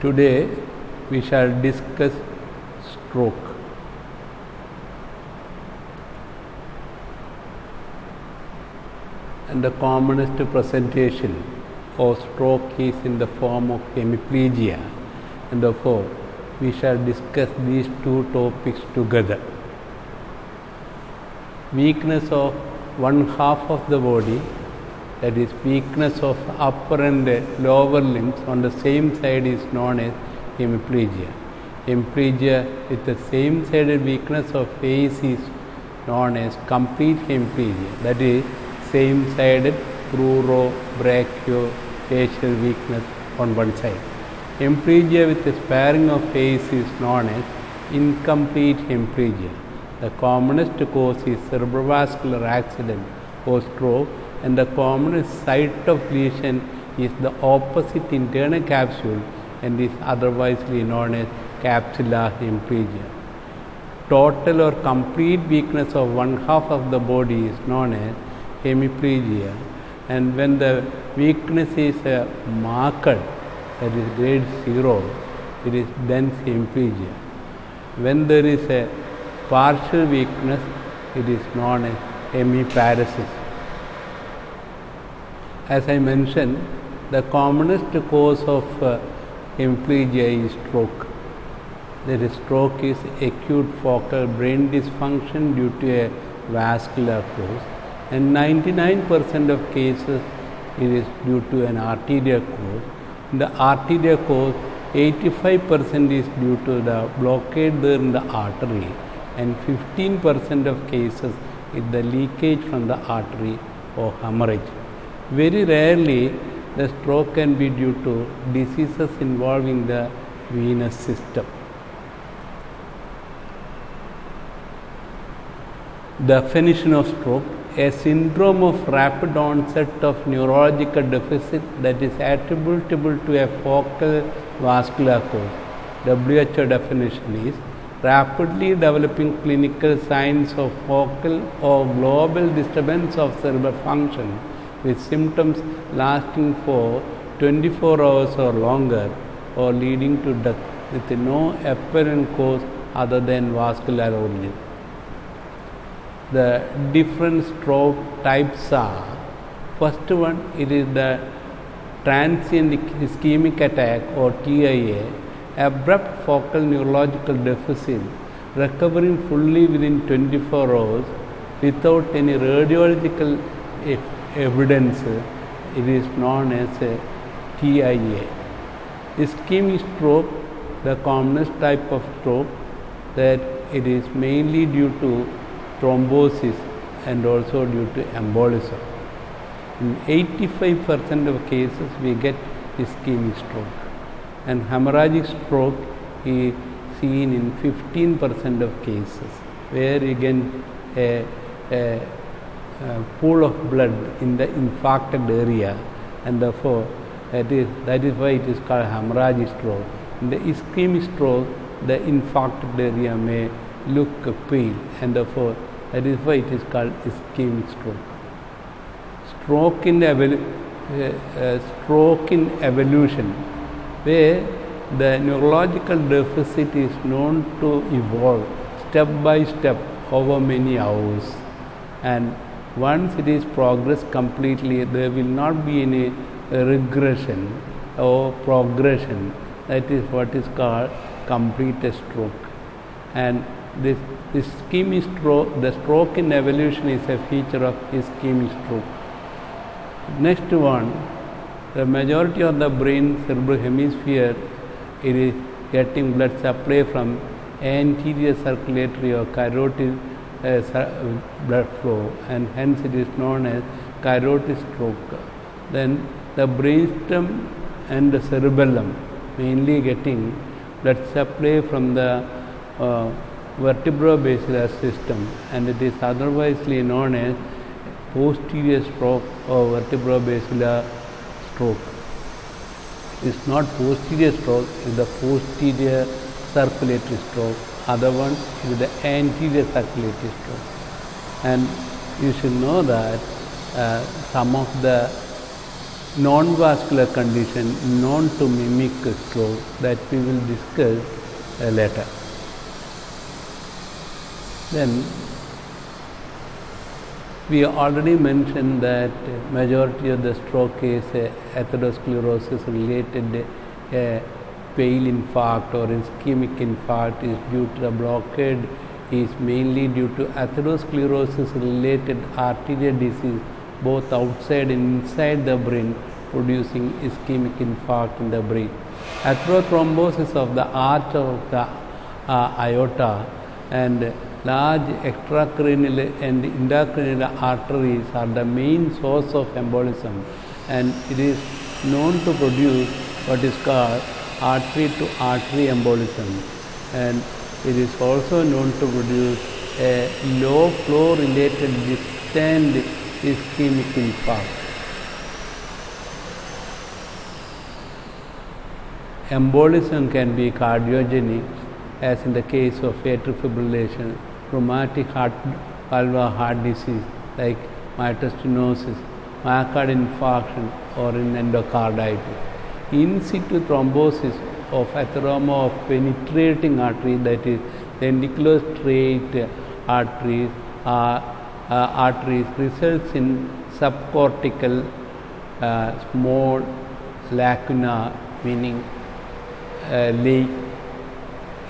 Today we shall discuss stroke. And the commonest presentation of stroke is in the form of hemiplegia, and therefore we shall discuss these two topics together. Weakness of one half of the body, that is weakness of upper and lower limbs on the same side, is known as hemiplegia. Hemiplegia with the same sided weakness of face is known as complete hemiplegia, that is same sided facial weakness on one side. Hemiplegia with the sparing of face is known as incomplete hemiplegia. The commonest cause is cerebrovascular accident or stroke, and the commonest site of lesion is the opposite internal capsule and is otherwise known as capsular hemiplegia. Total or complete weakness of one half of the body is known as hemiplegia, and when the weakness is marked, that is grade 0, it is dense hemiplegia. When there is a partial weakness, it is known as hemiparesis. As I mentioned, the commonest cause of hemiplegia is stroke. That is, stroke is acute focal brain dysfunction due to a vascular cause, and 99% of cases it is due to an arterial cause. In the arterial cause, 85% is due to the blockade there in the artery, and 15% of cases is the leakage from the artery or hemorrhage. Very rarely the stroke can be due to diseases involving the venous system. Definition of stroke: a syndrome of rapid onset of neurological deficit that is attributable to a focal vascular cause. WHO definition is rapidly developing clinical signs of focal or global disturbance of cerebral function with symptoms lasting for 24 hours or longer or leading to death with no apparent cause other than vascular origin. The different stroke types are: first one, it is the transient ischemic attack or TIA, abrupt focal neurological deficit recovering fully within 24 hours without any radiological evidence. It is known as a TIA. Ischemic stroke, the commonest type of stroke, that it is mainly due to thrombosis and also due to embolism. In 85% of cases we get ischemic stroke, and hemorrhagic stroke is seen in 15% of cases, where you get a pool of blood in the infarcted area, and therefore that is why it is called hemorrhagic stroke. In the ischemic stroke, the infarcted area may look pale, and therefore that is why it is called ischemic stroke. Stroke in evolution, where the neurological deficit is known to evolve step by step over many hours, and once it is progressed completely, there will not be any regression or progression. That is what is called complete stroke. And this ischemic stroke, the stroke in evolution, is a feature of ischemic stroke. Next one, the majority of the brain cerebral hemisphere, it is getting blood supply from anterior circulatory or carotid blood flow, and hence it is known as carotid stroke. Then the brainstem and the cerebellum mainly getting blood supply from the vertebrobasilar system, and it is otherwise known as posterior stroke or vertebrobasilar stroke. It is not posterior stroke, it is the posterior circulatory stroke. Other one is the anterior circulatory stroke. And you should know that some of the non-vascular condition known to mimic stroke that we will discuss later. Then we already mentioned that majority of the stroke is atherosclerosis related fail infarct or ischemic infarct is due to the blockade is mainly due to atherosclerosis related arterial disease both outside and inside the brain producing ischemic infarct in the brain. Atherothrombosis of the arch of the aorta and large extracranial and intracranial arteries are the main source of embolism, and it is known to produce what is called artery to artery embolism, and it is also known to produce a low flow related distant ischemic infarct. Embolism can be cardiogenic, as in the case of atrial fibrillation, rheumatic valvular heart disease like mitral stenosis, myocardial infarction, or in endocarditis. In situ thrombosis of atheroma of penetrating artery, that is the ventricular straight arteries results in subcortical small lacuna, meaning leak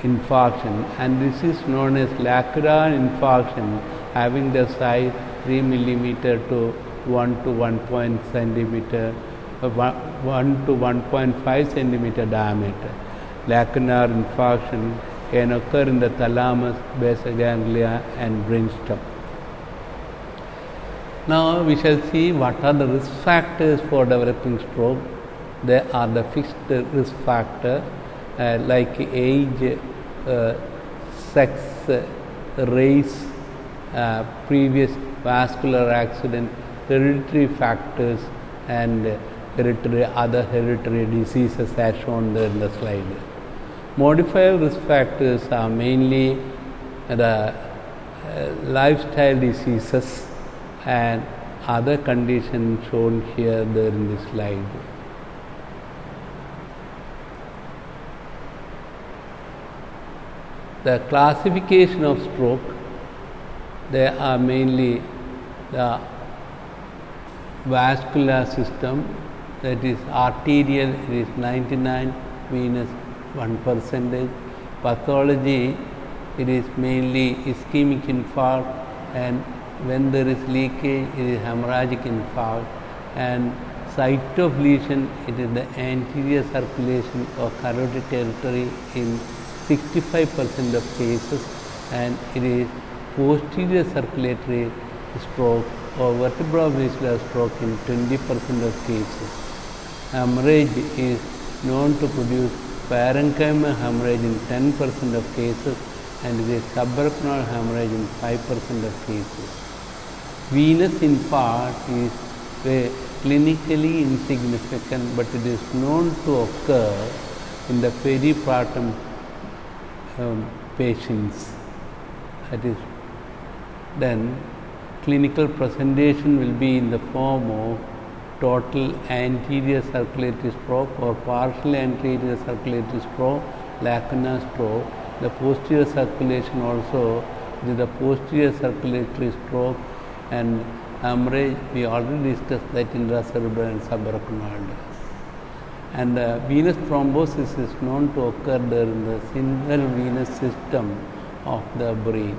infarction, and this is known as lacunar infarction, having the size 3 millimeter to 1 to 1 centimeter, 1 to 1.5 centimeter diameter. Lacunar infarction can occur in the thalamus, basal ganglia, and brainstem. Now we shall see what are the risk factors for developing stroke. There are the fixed risk factor like age, sex, race, previous vascular accident, hereditary factors, and other hereditary diseases as shown there in the slide. Modifiable risk factors are mainly the lifestyle diseases and other conditions shown here there in this slide. The classification of stroke, there are mainly the vascular system, that is arterial, it is 99, venous 1%. Pathology, it is mainly ischemic infarct, and when there is leakage, it is hemorrhagic infarct, and site of lesion, it is the anterior circulation or carotid territory in 65% of cases, and it is posterior circulatory stroke or vertebrovascular stroke in 20% of cases. Hemorrhage is known to produce parenchymal hemorrhage in 10% of cases, and it is subarachnoid hemorrhage in 5% of cases. Venous infarct is clinically insignificant, but it is known to occur in the peripartum patients. That is, then clinical presentation will be in the form of total anterior circulatory stroke or partial anterior circulatory stroke, lacunar stroke. The posterior circulation also is the posterior circulatory stroke, and hemorrhage we already discussed that intracerebral and subarachnoid. And venous thrombosis is known to occur there in the single venous system of the brain,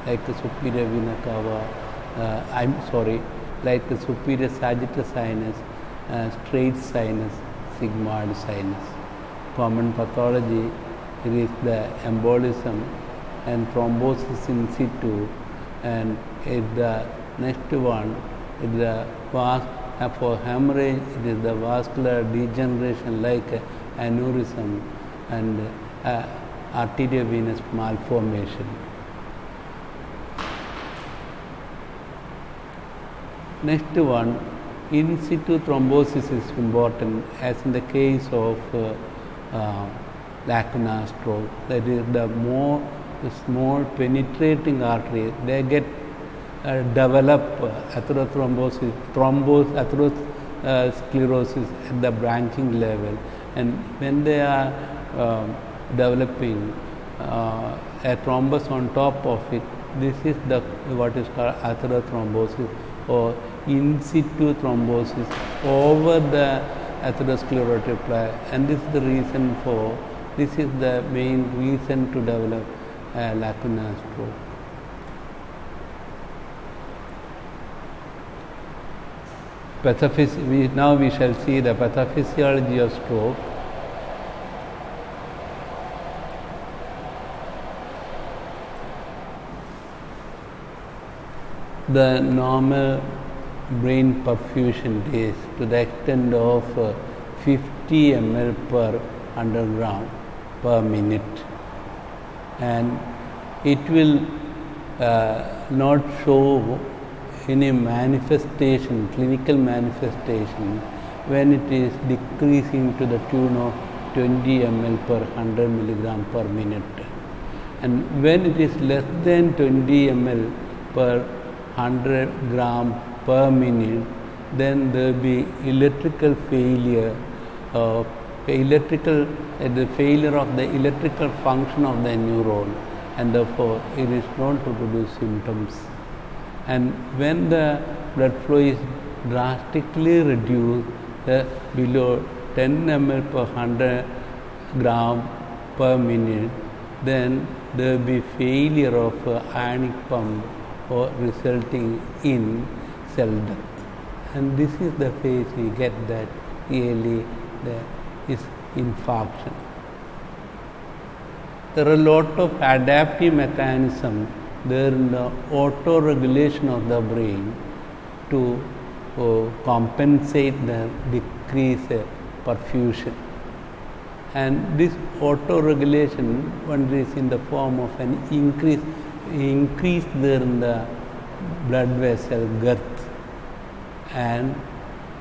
like the superior vena cava, like the superior sagittal sinus, straight sinus, sigmoid sinus. Common pathology, it is the embolism and thrombosis in situ, and the next one is the for hemorrhage, it is the vascular degeneration like aneurysm and arteriovenous malformation. Next one, in situ thrombosis is important, as in the case of lacunar stroke, that is the small penetrating artery, they get develop atherothrombosis, sclerosis at the branching level, and when they are developing a thrombus on top of it, this is the what is called atherothrombosis or in situ thrombosis over the atherosclerotic plaque, and this is the reason for this is the main reason to develop a lacunar stroke. Now we shall see the pathophysiology of stroke. The normal brain perfusion is to the extent of 50 ml per 100 gram per minute, and it will not show any manifestation, clinical manifestation, when it is decreasing to the tune of 20 ml per 100 milligram per minute, and when it is less than 20 ml per 100 gram per minute, then there will be electrical failure, the failure of the electrical function of the neuron, and therefore it is known to produce symptoms. And when the blood flow is drastically reduced below 10 ml per 100 gram per minute, then there will be failure of ionic pump or resulting in cell death. And this is the phase we get that really there is infarction. There are a lot of adaptive mechanisms there in the auto-regulation of the brain to compensate the decreased perfusion. And this auto-regulation, one is in the form of an increase there in the blood vessel girth. And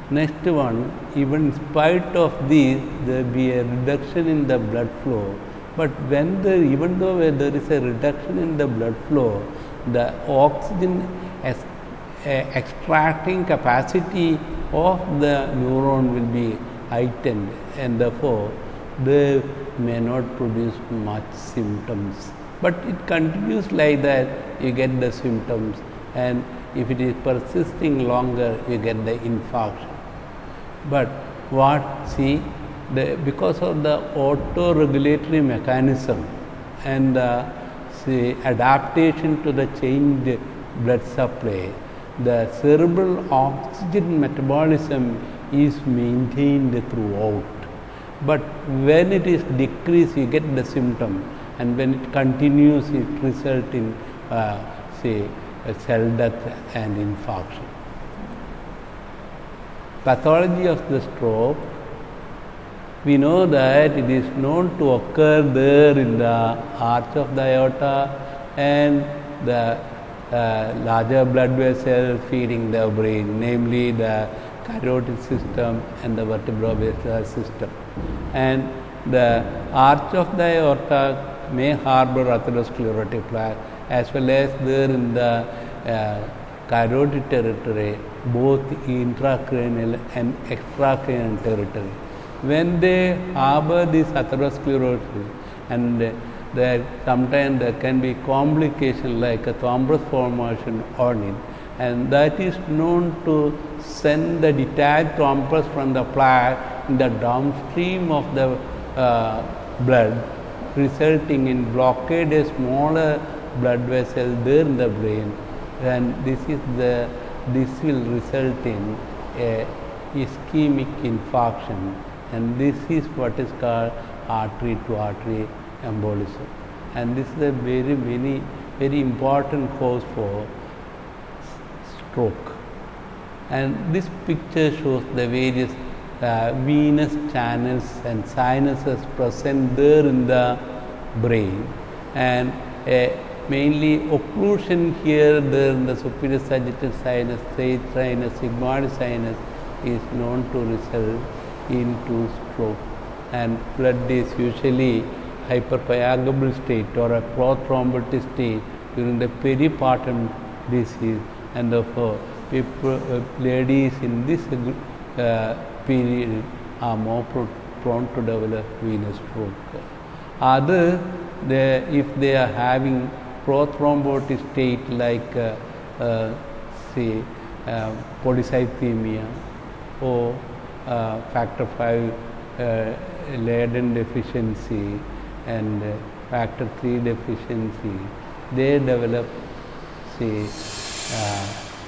next one, even in spite of this, there will be a reduction in the blood flow. But even though there is a reduction in the blood flow, the oxygen extracting capacity of the neuron will be heightened, and therefore they may not produce much symptoms. But it continues like that, you get the symptoms, and if it is persisting longer, you get the infarction. But because of the auto-regulatory mechanism and the adaptation to the changed blood supply, the cerebral oxygen metabolism is maintained throughout. But when it is decreased, you get the symptom, and when it continues, it results in cell death and infarction. Pathology of the stroke. We know that it is known to occur there in the arch of the aorta and the larger blood vessels feeding the brain, namely the carotid system and the vertebrovascular system. And the arch of the aorta may harbor atherosclerotic plaque, as well as there in the carotid territory, both intracranial and extracranial territory. When they harbor this atherosclerosis, and sometimes there can be complication like a thrombus formation on it, and that is known to send the detached thrombus from the plaque in the downstream of the blood, resulting in blockade a smaller blood vessel there in the brain, and this will result in a ischemic infarction, and this is what is called artery to artery embolism, and this is a very important cause for stroke. And this picture shows the various venous channels and sinuses present there in the brain, and mainly occlusion here there in the superior sagittal sinus, straight sinus, sigmoid sinus is known to result into stroke, and blood is usually hypercoagulable state or a prothrombotic state during the peripartum disease, and therefore ladies in this period are more prone to develop venous stroke. Other, if they are having prothrombotic state like say polycythemia or factor V Leiden deficiency and factor III deficiency, they develop, say,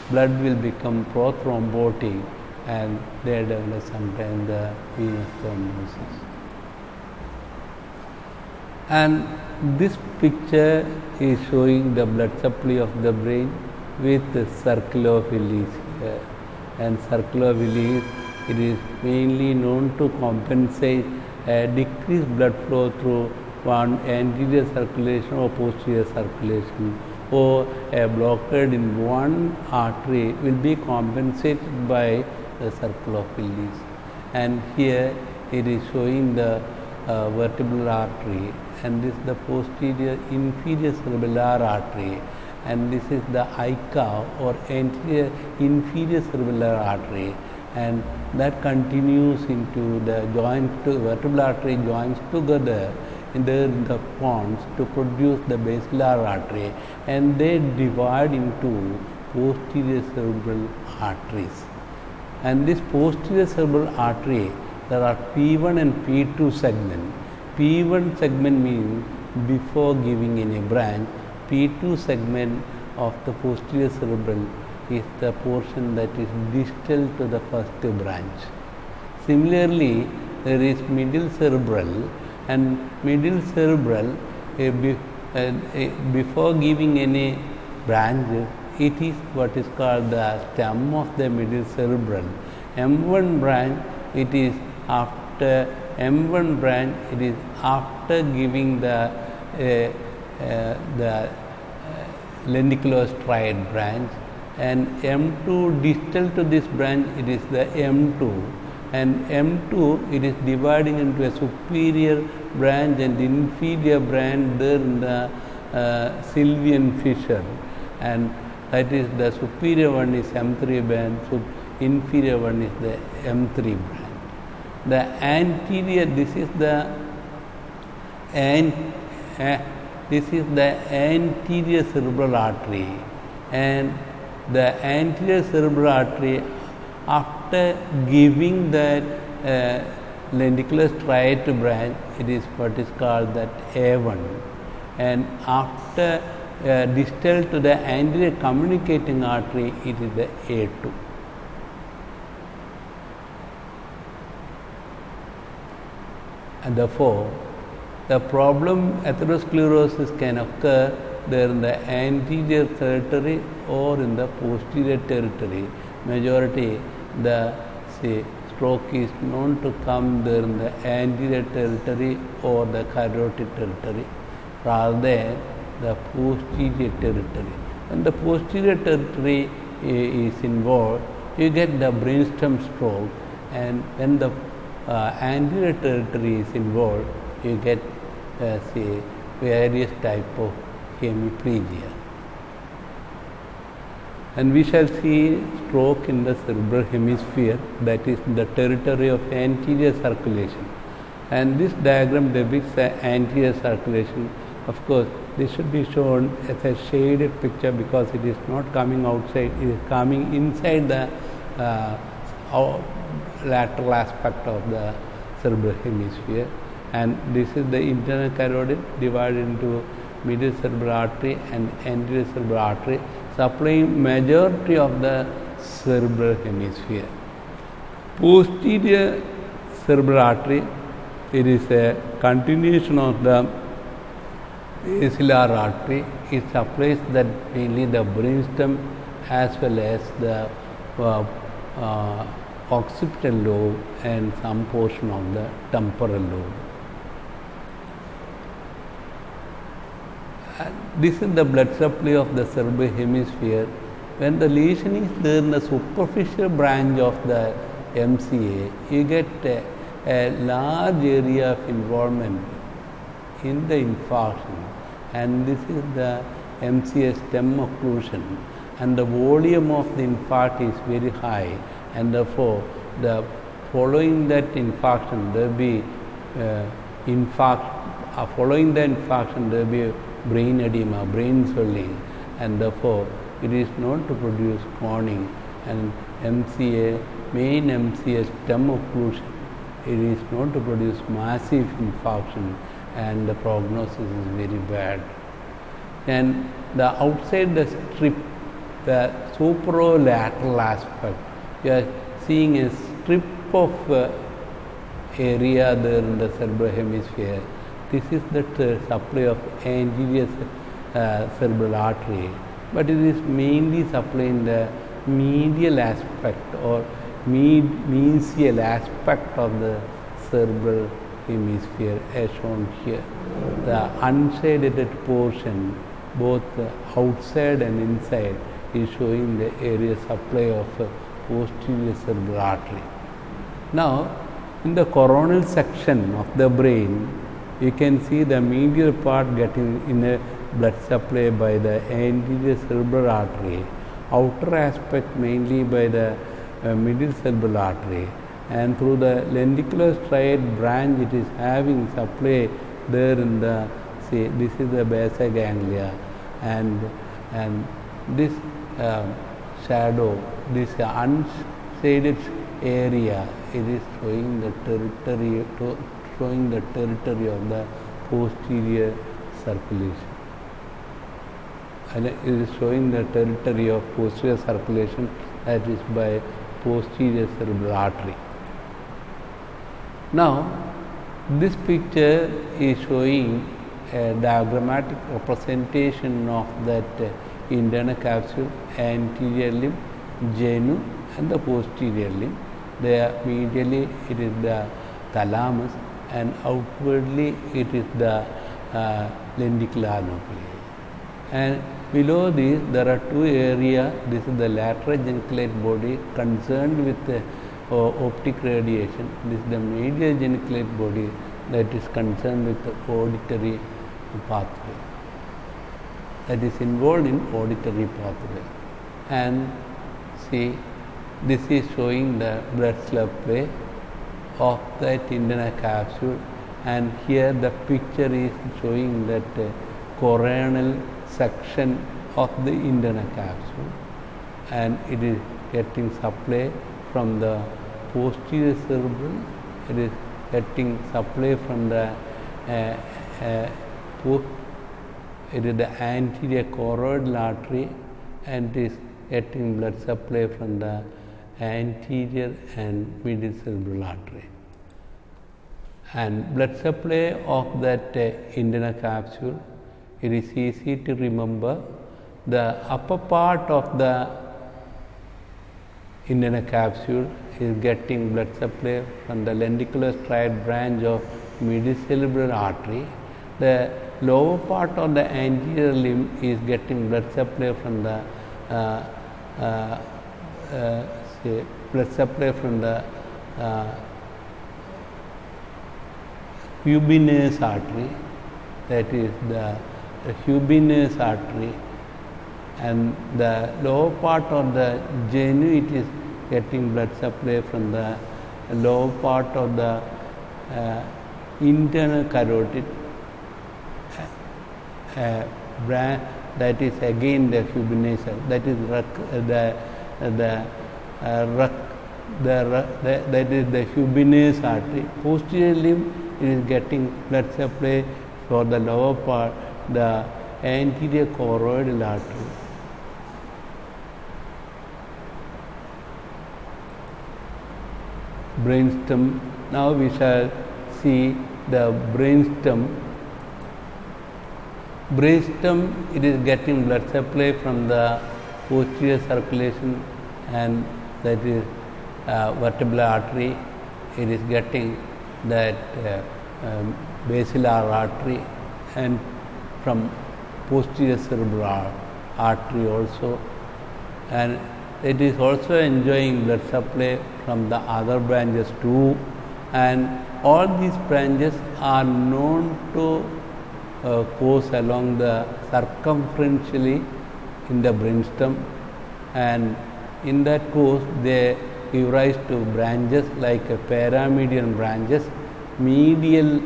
blood will become prothrombotic and they develop sometimes the venous thrombosis. And this picture is showing the blood supply of the brain with circular Willis here. And circular Willis, it is mainly known to compensate decreased blood flow through one anterior circulation or posterior circulation, or a blockade in one artery will be compensated by the circle of Willis. And here it is showing the vertebral artery, and this is the posterior inferior cerebellar artery, and this is the ICA or anterior inferior cerebellar artery, and that continues into the joint to vertebral artery joins together in the pons to produce the basilar artery, and they divide into posterior cerebral arteries. And this posterior cerebral artery, there are P1 and P2 segment. P1 segment means before giving any branch. P2 segment of the posterior cerebral is the portion that is distal to the first branch. Similarly, there is middle cerebral, and middle cerebral before giving any branch, it is what is called the stem of the middle cerebral. M1 branch, it is after M1 branch, it is after giving the lenticulostriate branch, and M2 distal to this branch, it is the M2, and M2 it is dividing into a superior branch and inferior branch there in the Sylvian fissure, and that is the superior one is M3 branch, inferior one is the M3 branch. The anterior, this is the anterior cerebral artery, and the anterior cerebral artery, after giving that lenticulostriate branch, it is what is called that A1, and after distal to the anterior communicating artery, it is the A2. And therefore, the problem atherosclerosis can occur there in the anterior territory or in the posterior territory. Majority, the stroke is known to come there in the anterior territory or the carotid territory rather than the posterior territory. When the posterior territory is involved, you get the brainstem stroke, and when the anterior territory is involved, you get various type of hemiplegia. And we shall see stroke in the cerebral hemisphere, that is the territory of anterior circulation. And this diagram depicts the anterior circulation. Of course, this should be shown as a shaded picture because it is not coming outside, it is coming inside the lateral aspect of the cerebral hemisphere. And this is the internal carotid divided into middle cerebral artery and anterior cerebral artery, supplying majority of the cerebral hemisphere. Posterior cerebral artery, it is a continuation of the basilar artery. It supplies that mainly the brainstem as well as the occipital lobe and some portion of the temporal lobe. This is the blood supply of the cerebral hemisphere. When the lesion is there in the superficial branch of the MCA, you get a large area of involvement in the infarction, and this is the MCA stem occlusion, and the volume of the infarct is very high, and therefore the following that infarction there will be following the infarction there will be brain edema, brain swelling, and therefore it is known to produce cloning and MCA, main MCA stem occlusion. It is known to produce massive infarction and the prognosis is very bad. And the outside the strip, the superolateral aspect, you are seeing a strip of area there in the cerebral hemisphere. This is the supply of anterior cerebral artery, but it is mainly supplying the medial aspect or mesial aspect of the cerebral hemisphere as shown here. The unshaded portion, both outside and inside, is showing the area supply of posterior cerebral artery. Now, in the coronal section of the brain, you can see the medial part getting in a blood supply by the anterior cerebral artery, outer aspect mainly by the middle cerebral artery, and through the lenticular striate branch it is having supply there in the, see, this is the basa ganglia, and this shadow, this unshaded area, it is showing the territory of the posterior circulation, and it is showing the territory of posterior circulation, that is by posterior cerebral artery. Now, this picture is showing a diagrammatic representation of that internal capsule, anterior limb, genu, and the posterior limb. There medially it is the thalamus, and outwardly it is the lenticular nuclei. And below this there are two areas. This is the lateral geniculate body concerned with optic radiation. This is the medial geniculate body that is concerned with the auditory pathway, that is involved in auditory pathway. And see, this is showing the blood supply of that internal capsule, and here the picture is showing that coronal section of the internal capsule, and it is getting supply from the posterior cerebral, it is getting supply from the it is the anterior choroidal artery, and it is getting blood supply from the anterior and middle cerebral artery. And blood supply of that internal capsule, it is easy to remember. The upper part of the internal capsule is getting blood supply from the lenticular striate branch of middle cerebral artery. The lower part of the anterior limb is getting blood supply from the Hubinus artery, that is the Hubinus artery, and the lower part of the genu, it is getting blood supply from the lower part of the internal carotid branch, that is again the Hubinus, that is that is the Hubinus artery. Posterior limb, it is getting blood supply for the lower part, the anterior choroidal artery. Brainstem. Now we shall see the brainstem. Brainstem, it is getting blood supply from the posterior circulation, and that is vertebral artery. It is getting that basilar artery, and from posterior cerebral artery also, and it is also enjoying blood supply from the other branches too, and all these branches are known to course along the circumferentially in the brainstem, and in that course they give rise to branches like paramedian branches, medial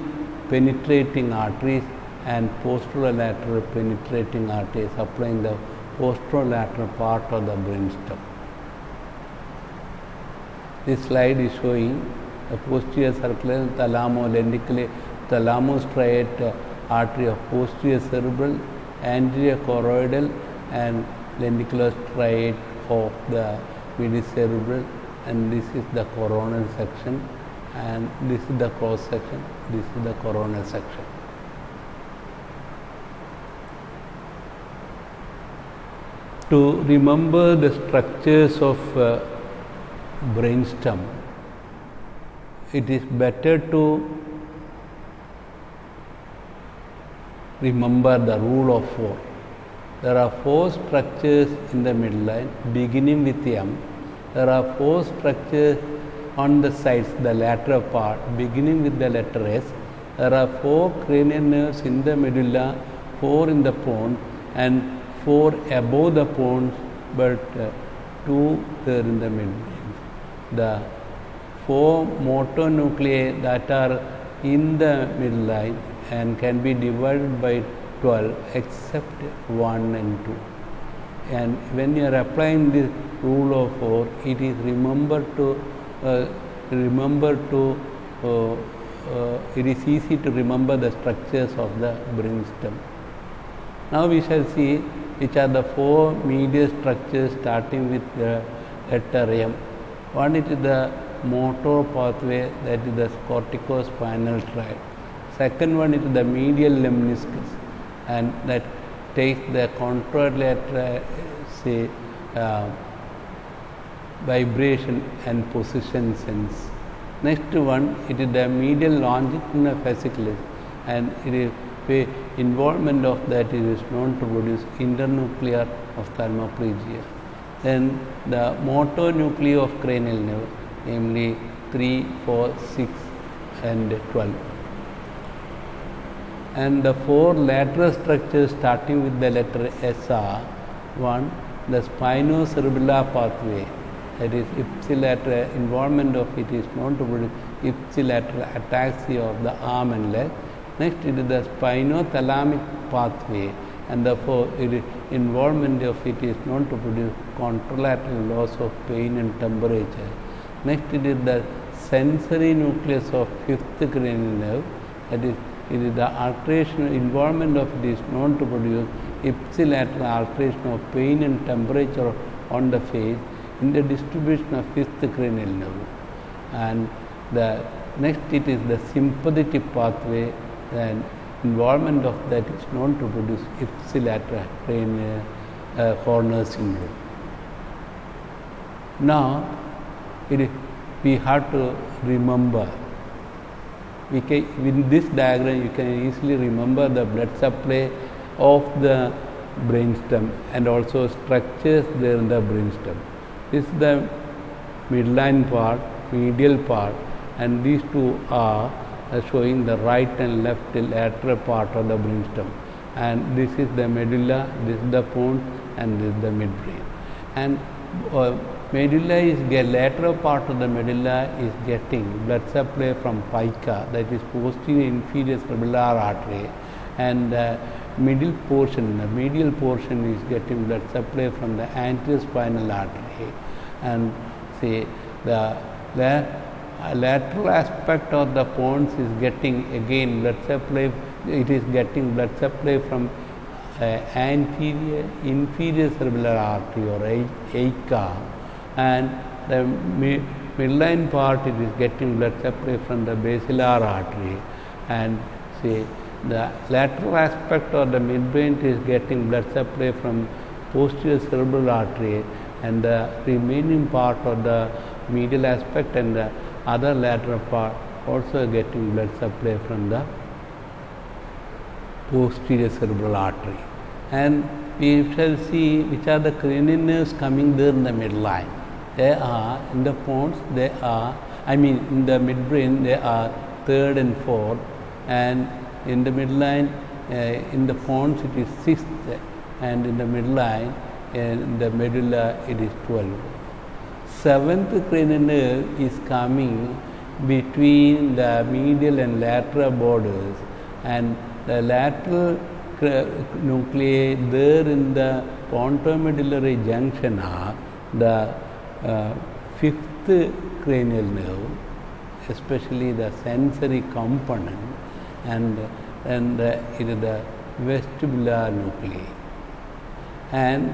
penetrating arteries and posterolateral penetrating arteries supplying the posterolateral part of the brainstem. This slide is showing a posterior circular thalamostriate artery of posterior cerebral, anterior choroidal and lenticular striate of the medicerebral, and this is the coronal section, and this is the cross section, this is the coronal section. To remember the structures of brainstem, it is better to remember the rule of 4. There are 4 structures in the midline beginning with M. There are 4 structures on the sides, the lateral part, beginning with the letter S. There are 4 cranial nerves in the medulla, 4 in the pons, and 4 above the pons, but 2 there in the midline. The 4 motor nuclei that are in the midline and can be divided by 12 except 1 and 2. And when you are applying this rule of 4, it is it is easy to remember the structures of the brainstem. Now we shall see which are the 4 medial structures starting with the letter M. One is the motor pathway, that is the corticospinal tract. Second one is the medial lemniscus, and that takes the contralateral vibration and position sense. Next one, it is the medial longitudinal fasciculus, and it is the involvement of that is known to produce internuclear ophthalmoplegia. Then the motor nuclei of cranial nerve, namely 3, 4, 6 and 12. And the 4 lateral structures starting with the letter S are: 1. The spinocerebellar pathway, that is ipsilateral involvement of it is known to produce ipsilateral ataxia of the arm and leg. Next, it is the spinothalamic pathway, and therefore involvement of it is known to produce contralateral loss of pain and temperature. Next, it is the sensory nucleus of 5th cranial nerve, that is it is the alteration involvement of it is known to produce ipsilateral alteration of pain and temperature on the face in the distribution of 5th cranial nerve. And the next, it is the sympathetic pathway, and involvement of that is known to produce ipsilateral cranial Horner syndrome. Now, we have to remember. In this diagram, you can easily remember the blood supply of the brainstem and also structures there in the brainstem. This is the midline part, medial part, and these two are showing the right and left lateral part of the brainstem. And this is the medulla, this is the pons, and this is the midbrain. And medulla is lateral part of the medulla is getting blood supply from pica, that is posterior inferior cerebellar artery, and the middle portion, the medial portion is getting blood supply from the anterior spinal artery. And see the lateral aspect of the pons is getting again blood supply, it is getting blood supply from anterior inferior cerebellar artery or AICA, and the midline part it is getting blood supply from the basilar artery. And see the lateral aspect of the midbrain is getting blood supply from posterior cerebral artery, and the remaining part of the medial aspect and the other lateral part also getting blood supply from the posterior cerebral artery. And we shall see which are the cranial nerves coming there in the midline. They are in the pons, they are, in the midbrain, they are 3rd and 4th, and in the midline, in the pons it is 6th, and in the midline, in the medulla it is 12. seventh cranial nerve is coming between the medial and lateral borders, and the lateral nuclei there in the pontomedullary junction are the fifth cranial nerve, especially the sensory component, and it is the vestibular nuclei. And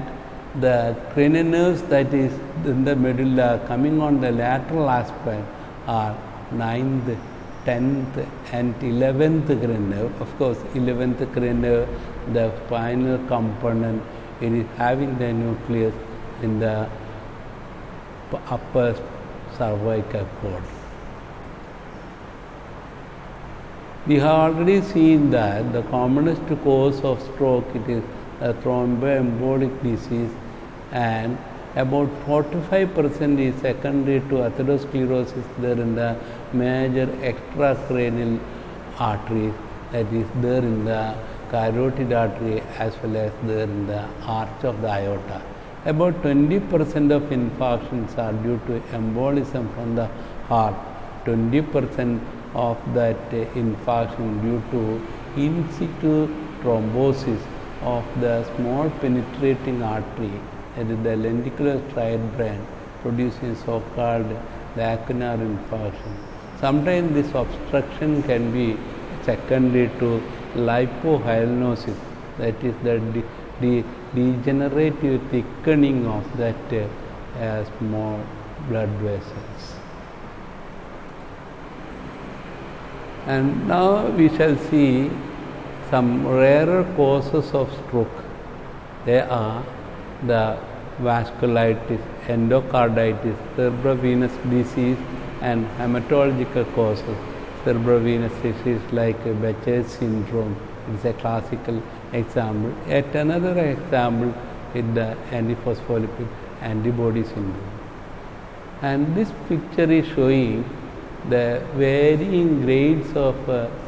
the cranial nerves that is in the medulla coming on the lateral aspect are 9th, 10th and 11th cranial nerve. Of course, 11th cranial nerve, the spinal component, it is having the nucleus in the upper cervical cord. We have already seen that the commonest cause of stroke, it is a thromboembolic disease, and about 45% is secondary to atherosclerosis there in the major extracranial arteries, that is there in the carotid artery as well as there in the arch of the aorta. About 20% of infarctions are due to embolism from the heart, 20% of that infarction due to in situ thrombosis of the small penetrating artery, that is the lenticular striate brain, producing so-called lacunar infarction. Sometimes this obstruction can be secondary to lipohyalinosis, that is the degenerative thickening of that small blood vessels. And now we shall see some rarer causes of stroke. They are the vasculitis, endocarditis, cerebrovenous disease, and hematological causes. Cerebrovenous disease like Behçet's syndrome is a classical example. Yet another example is the antiphospholipid antibody syndrome. And this picture is showing the varying grades of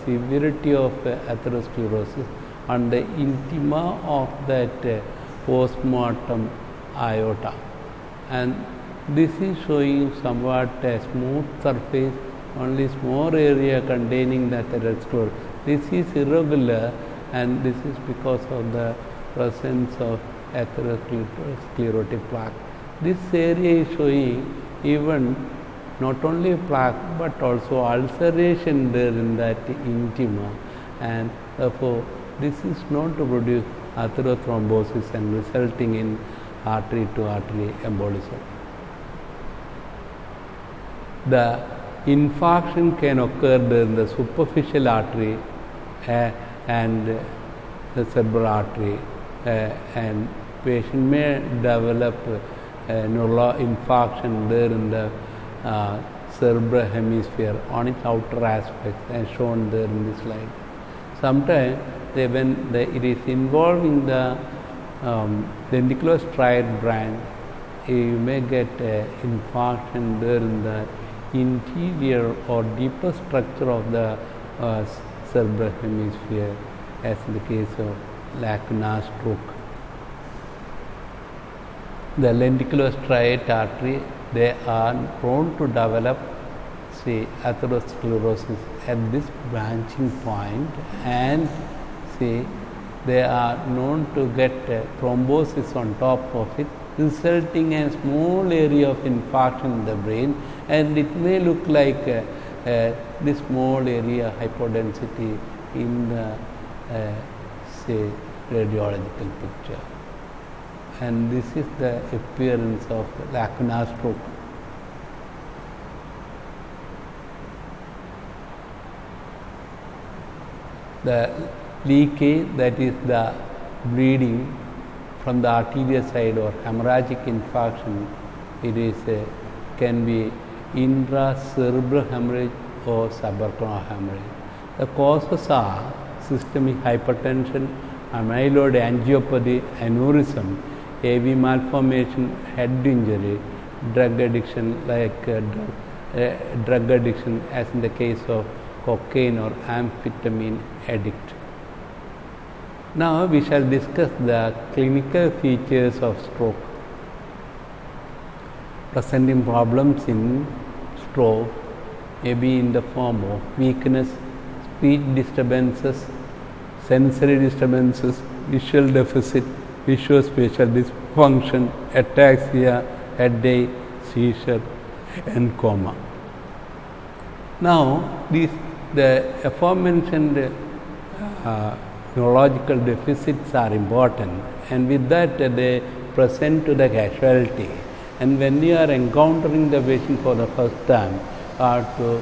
severity of atherosclerosis on the intima of that postmortem aorta. And this is showing somewhat a smooth surface, only small area containing the atherosclerosis. This is irregular, and this is because of the presence of atherosclerotic plaque. This area is showing even not only plaque but also ulceration there in that intima, and therefore this is known to produce atherothrombosis and resulting in artery to artery embolism. The infarction can occur there in the superficial artery and the cerebral artery, and patient may develop neural infarction there in the cerebral hemisphere on its outer aspects as shown there in this slide. Sometimes when it is involving the lenticular striate brain, you may get infarction there in the interior or deeper structure of the cerebral hemisphere, as in the case of lacunar stroke. The lenticular striate artery, they are prone to develop atherosclerosis at this branching point, and they are known to get thrombosis on top of it, resulting in a small area of infarction in the brain, and it may look like this small area hypodensity in the radiological picture. And this is the appearance of lacunar stroke. The leakage, that is the bleeding from the arterial side or hemorrhagic infarction, it is can be intracerebral hemorrhage or subarachnoid hemorrhage. The causes are systemic hypertension, amyloid angiopathy, aneurysm, AV malformation, head injury, drug addiction like drug addiction as in the case of cocaine or amphetamine addict. Now we shall discuss the clinical features of stroke. presenting problems in stroke, maybe in the form of weakness, speech disturbances, sensory disturbances, visual deficit, visuospatial dysfunction, ataxia, headache, seizure, and coma. Now, the aforementioned neurological deficits are important, and with that they present to the casualty. And when you are encountering the patient for the first time, you have to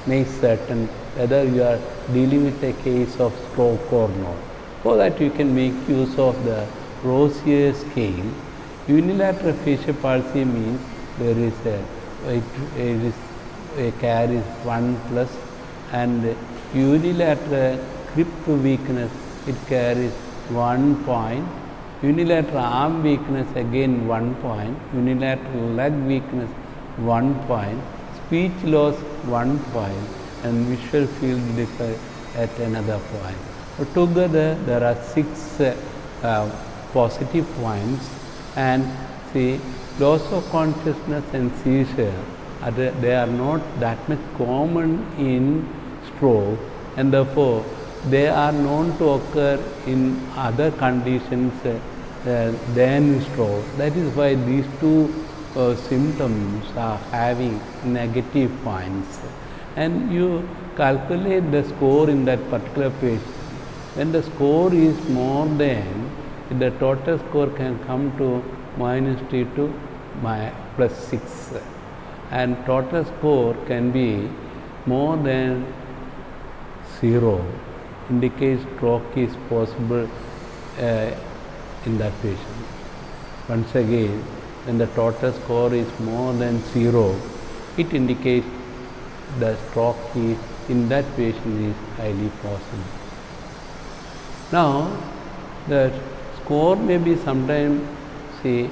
make certain whether you are dealing with a case of stroke or not. So that you can make use of the Rosier scale. Unilateral facial palsy means there is a carries 1 plus, and unilateral grip weakness, it carries 1 point. Unilateral arm weakness again 1 point. Unilateral leg weakness 1 point. Speech loss 1 point, and visual field defect at another point. So together there are 6 positive points, and see, loss of consciousness and seizure they are not that much common in stroke, and therefore they are known to occur in other conditions than stroke. That is why these two symptoms are having negative points, and you calculate the score in that particular patient. When the score is more than, the total score can come to -3 to +6, and total score can be more than 0, indicates stroke is possible in that patient. Once again, when the total score is more than 0, it indicates the stroke is in that patient is highly possible. Now, the score may be sometimes, say,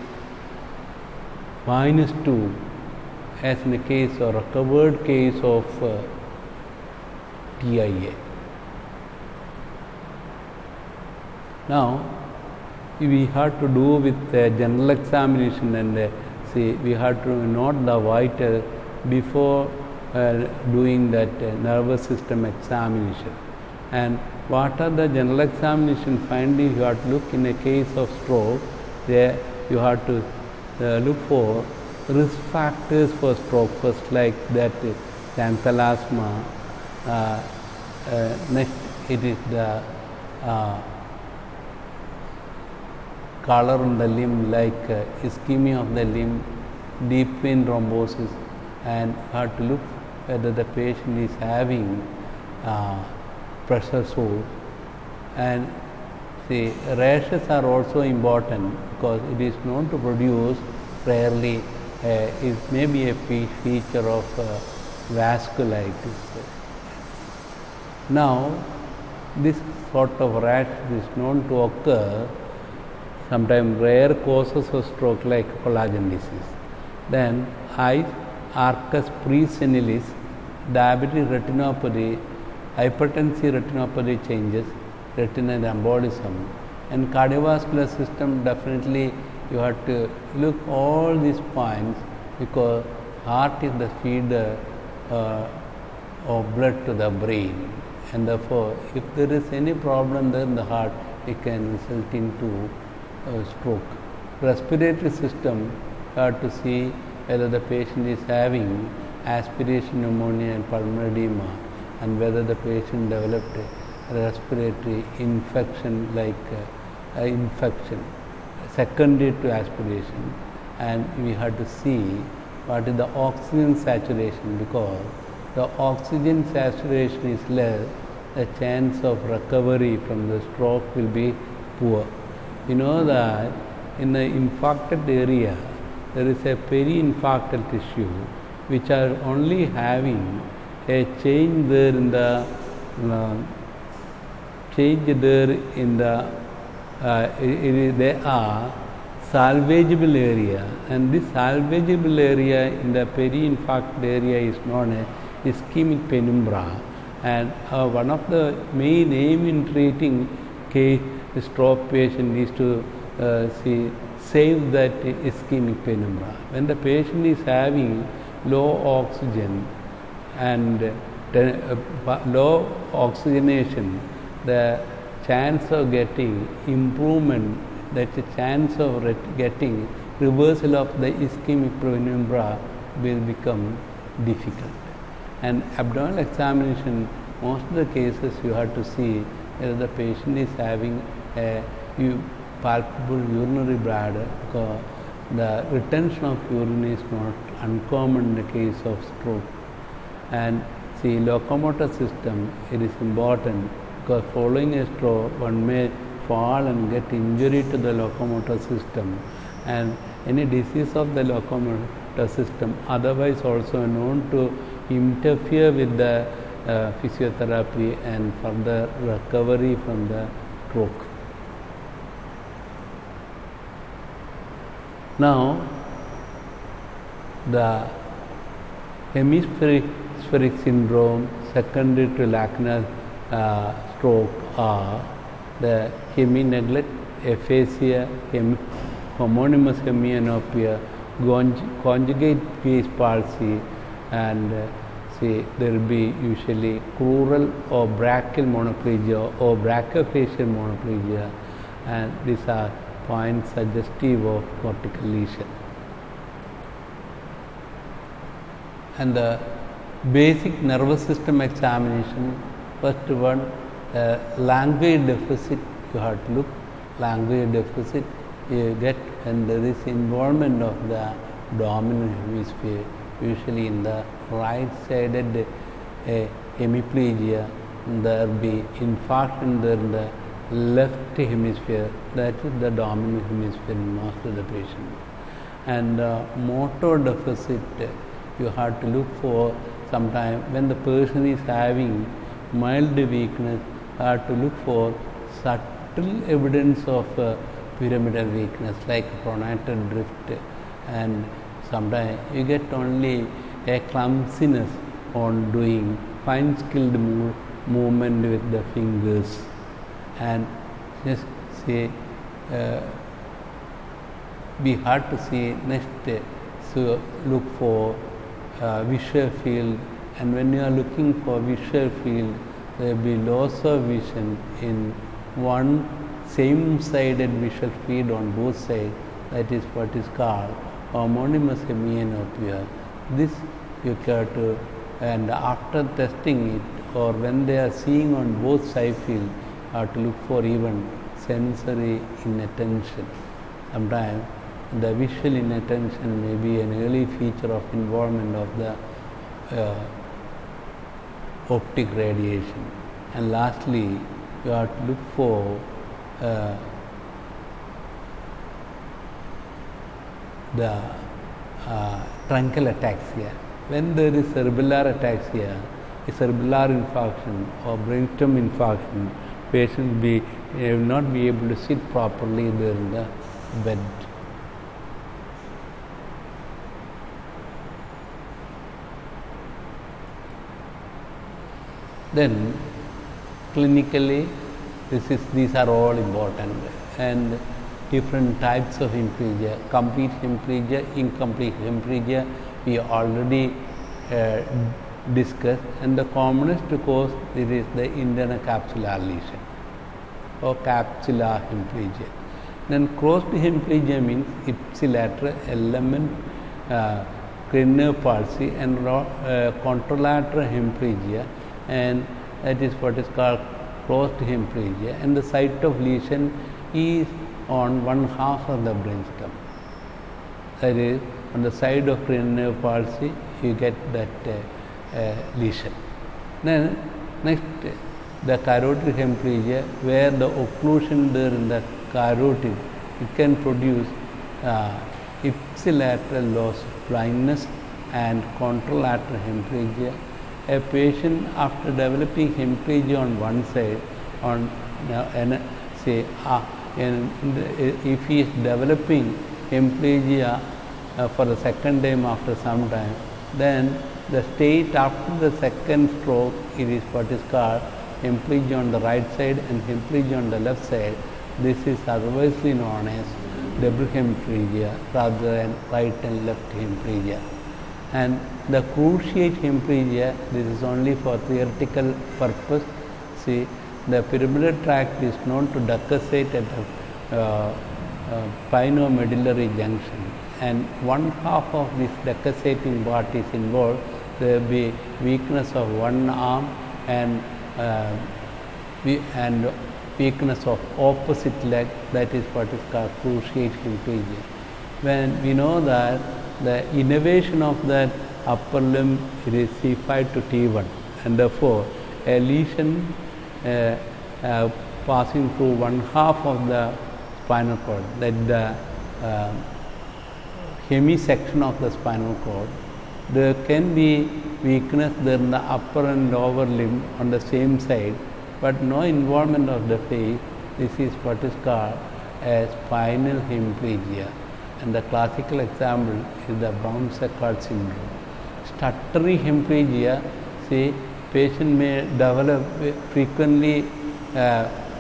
-2, as in the case or recovered case of TIA. Now, we have to do with general examination, and see, we have to note the vital before doing that nervous system examination. And what are the general examination findings? You have to look in a case of stroke. There you have to look for risk factors for stroke first, like that xanthelasma. Next, it is the color on the limb, like ischemia of the limb, deep vein thrombosis, and have to look whether the patient is having pressure sores. And see, rashes are also important because it is known to produce rarely, it may be a feature of vasculitis. Now, this sort of rash is known to occur sometimes rare causes of stroke like collagen disease. Then eyes, arcus presenilis, diabetic retinopathy, hypertensive retinopathy changes, retinal embolism, and cardiovascular system. Definitely you have to look all these points because heart is the feeder of blood to the brain, and therefore if there is any problem there in the heart, it can result into stroke. Respiratory system, you have to see whether the patient is having aspiration pneumonia and pulmonary edema, and whether the patient developed a respiratory infection like infection secondary to aspiration, and we have to see what is the oxygen saturation, because the oxygen saturation is less, the chance of recovery from the stroke will be poor. You know that in the infarcted area there is a peri-infarctal tissue which are only having a change there in the they are salvageable area, and this salvageable area in the peri-infarcted area is known as ischemic penumbra, and one of the main aim in treating stroke patient is to see save that ischemic penumbra. When the patient is having low oxygen and low oxygenation, the chance of getting improvement, that the chance of getting reversal of the ischemic penumbra will become difficult. And abdominal examination, most of the cases you have to see whether the patient is having a palpable urinary bladder, because the retention of urine is not uncommon in the case of stroke. And see, locomotor system, it is important because following a stroke one may fall and get injury to the locomotor system, and any disease of the locomotor system otherwise also known to interfere with the physiotherapy and further recovery from the stroke. Now, the hemispheric syndrome secondary to lacunar stroke are the hemi-neglect, aphasia, homonymous hemianopia, conjugate gaze palsy, and there will be usually crural or brachial monoplegia or brachiofacial monoplegia, and these are points suggestive of cortical lesion. And the basic nervous system examination, first one, language deficit you have to look. Language deficit you get when there is involvement of the dominant hemisphere, usually in the right-sided hemiplegia. There will be infarction there in the left hemisphere, that is the dominant hemisphere in most of the patients. And motor deficit you have to look for sometime when the person is having mild weakness. You have to look for subtle evidence of pyramidal weakness like pronator drift, and sometimes you get only a clumsiness on doing fine skilled movement with the fingers. And just say we have to see next, so look for visual field, and when you are looking for visual field, there will be loss of vision in one same-sided visual field on both sides. That is what is called homonymous hemianopia. This you have to, and after testing it or when they are seeing on both side field, have to look for even sensory inattention. Sometimes the visual inattention may be an early feature of involvement of the optic radiation. And lastly, you have to look for the truncal ataxia. When there is cerebellar ataxia, a cerebellar infarction or brainstem infarction, patient will not be able to sit properly there in the bed. Then clinically, these are all important, and different types of hemiplegia, complete hemiplegia, incomplete hemiplegia, we already discussed, and the commonest cause it is the internal capsular lesion or capsular hemiplegia. Then closed hemiplegia means ipsilateral element cranial palsy and contralateral hemiplegia, and that is what is called closed hemiplegia, and the site of lesion is on one half of the brainstem. That is, on the side of cranial palsy you get that lesion. Then next, the carotid hemiplegia, where the occlusion there in the carotid, it can produce ipsilateral loss of blindness and contralateral hemiplegia. A patient after developing hemiplegia on one side, on if he is developing hemiplegia for the second time after some time, then the state after the second stroke, it is what is called hemiplegia on the right side and hemiplegia on the left side. This is otherwise known as double hemiplegia rather than right and left hemiplegia. And the cruciate hemiplegia, this is only for theoretical purpose. See, the pyramidal tract is known to decussate at the spinomedullary junction, and one half of this decussating part is involved. There will be weakness of one arm and weakness of opposite leg, that is what is called cruciate hemiplegia. When we know that the innervation of that upper limb it is C5 to T1, and therefore a lesion passing through one half of the spinal cord, that the hemisection of the spinal cord, there can be weakness there in the upper and lower limb on the same side, but no involvement of the face. This is what is called a spinal hemiplegia, and the classical example is the Brown-Séquard syndrome. Stuttery hemiplegia, say patient may develop frequently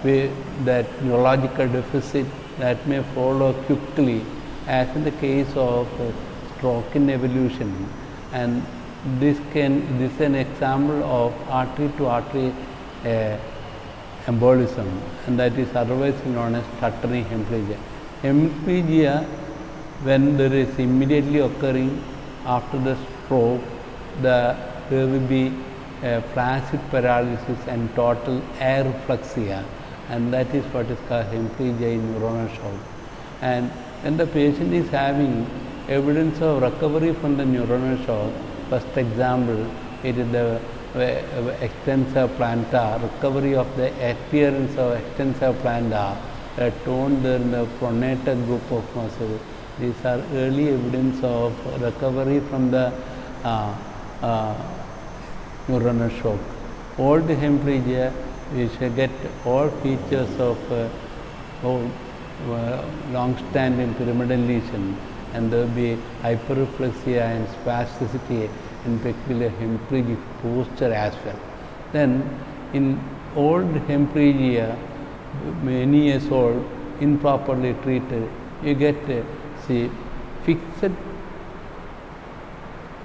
with that neurological deficit that may follow quickly, as in the case of stroke in evolution, and this is an example of artery to artery embolism, and that is otherwise known as stuttery hemiplegia. Hemiplegia, when there is immediately occurring after the stroke, there will be flaccid paralysis and total areflexia, and that is what is called hemiplegia in neuronal shock. And when the patient is having evidence of recovery from the neuronal shock, first example, it is the extensor plantar, recovery of the appearance of extensor plantar, tone there in the pronator group of muscle. These are early evidence of recovery from the neuronal shock. Old hemiplegia, we shall get all features of long-standing pyramidal lesion, and there will be hyperreflexia and spasticity in peculiar hemiplegic posture as well. Then in old hemiplegia, many years old, improperly treated, you get fixed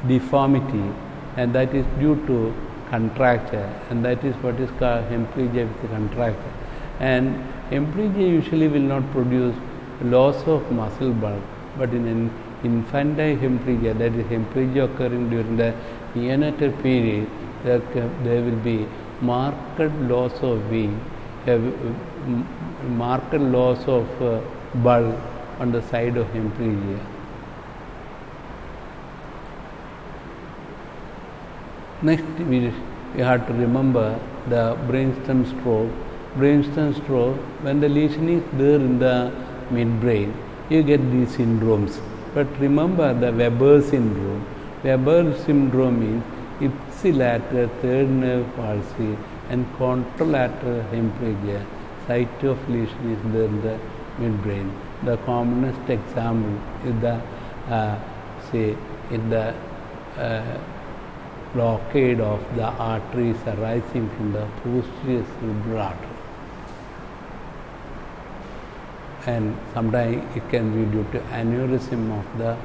deformity, and that is due to contracture, and that is what is called hemiplegia with contracture. And hemiplegia usually will not produce loss of muscle bulk, but in an infantile hemiplegia, that is hemiplegia occurring during the neonatal period, there will be marked loss of weight, marked loss of bulk on the side of hemiplegia. Next, we have to remember the brainstem stroke. Brainstem stroke, when the lesion is there in the midbrain, you get these syndromes. But remember the Weber syndrome. Weber syndrome means ipsilateral third nerve palsy and contralateral hemiplegia. Site of lesion is there in the midbrain. The commonest example is the blockade of the arteries arising from the posterior cerebral artery. And sometimes it can be due to aneurysm of the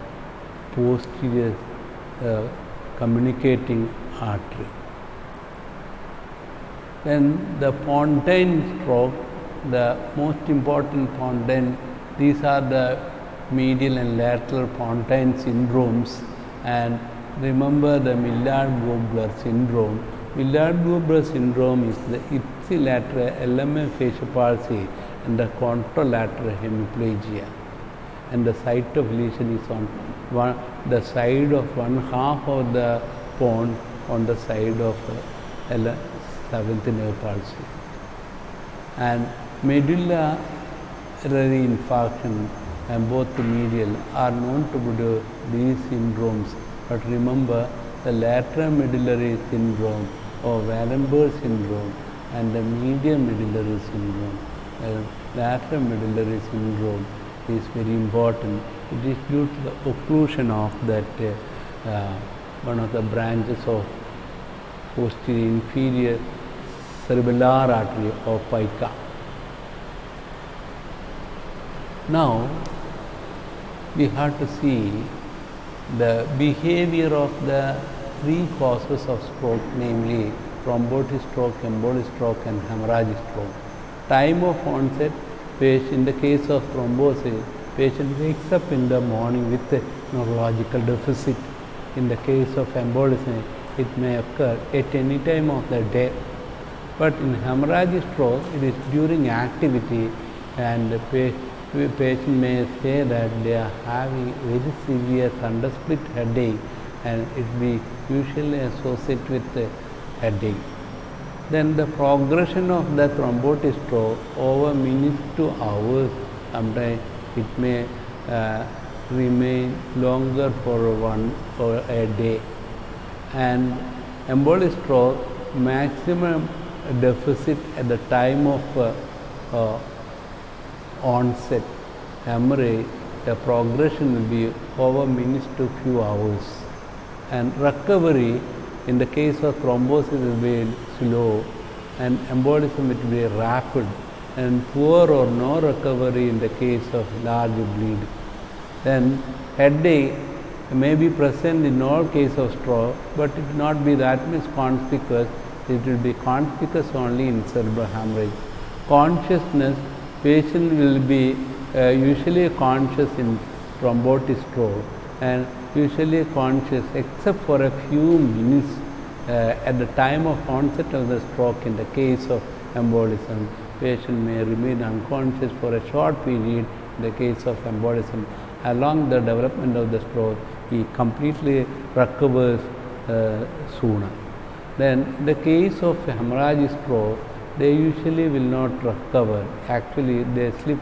posterior communicating artery. Then the pontine stroke, the most important pontine, these are the medial and lateral pontine syndromes, and remember the Millard-Gobler syndrome. Millard-Gobler syndrome is the ipsilateral LMA facial palsy and the contralateral hemiplegia, and the site of lesion is on the side of one half of the pons on the side of seventh nerve palsy. And medullary infarction and both the medial are known to produce these syndromes, but remember the lateral medullary syndrome or Wallenberg syndrome and the medial medullary syndrome. Lateral medullary syndrome is very important. It is due to the occlusion of that one of the branches of posterior inferior cerebellar artery or pica. Now, we have to see the behavior of the three causes of stroke, namely thrombotic stroke, embolic stroke, and hemorrhagic stroke. Time of onset, in the case of thrombosis, patient wakes up in the morning with a neurological deficit. In the case of embolism, it may occur at any time of the day. But in hemorrhagic stroke, it is during activity, and the patient may say that they are having very severe thundersplit headache, and it will be usually associated with the headache. Then the progression of the thrombotic stroke over minutes to hours, sometimes it may remain longer for a day. And embolic stroke, maximum deficit at the time of onset. Hemorrhage, the progression will be over minutes to few hours. And recovery, in the case of thrombosis, will be slow, and embolism it will be rapid, and poor or no recovery in the case of large bleed. Then headache may be present in all cases of stroke, but it will not be that much conspicuous. It will be conspicuous only in cerebral hemorrhage. Consciousness, patient will be usually conscious in thrombotic stroke, and usually conscious except for a few minutes at the time of onset of the stroke. In the case of embolism, patient may remain unconscious for a short period. In the case of embolism, along the development of the stroke, he completely recovers sooner. Then in the case of hemorrhagic stroke, they usually will not recover. Actually, they slip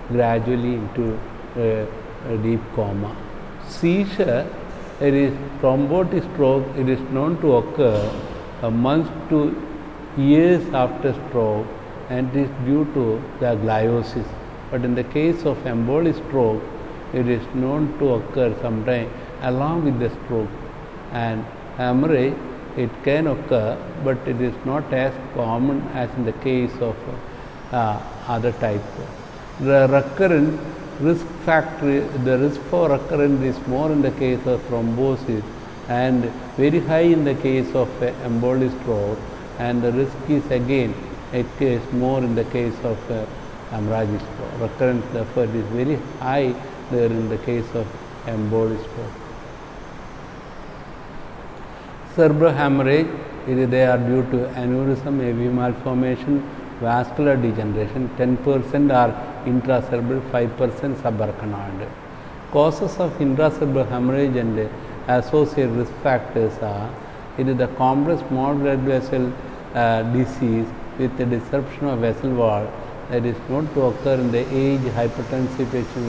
gradually into a deep coma. Seizure, it is thrombotic stroke, it is known to occur months to years after stroke, and it is due to the gliosis. But in the case of embolic stroke, it is known to occur sometime along with the stroke. And hemorrhage, it can occur, but it is not as common as in the case of other types. The recurrent risk factor, the risk for recurrence is more in the case of thrombosis and very high in the case of embolic stroke, and the risk is again, it is more in the case of hemorrhagic stroke. Recurrence therefore is very high there in the case of embolic stroke. Cerebral hemorrhage, they are due to aneurysm, AV malformation, vascular degeneration. 10% are intracerebral, 5% subarachnoid. Causes of intracerebral hemorrhage and associated risk factors are: it is the complex small blood vessel disease with the disruption of vessel wall that is known to occur in the age hypertensive patient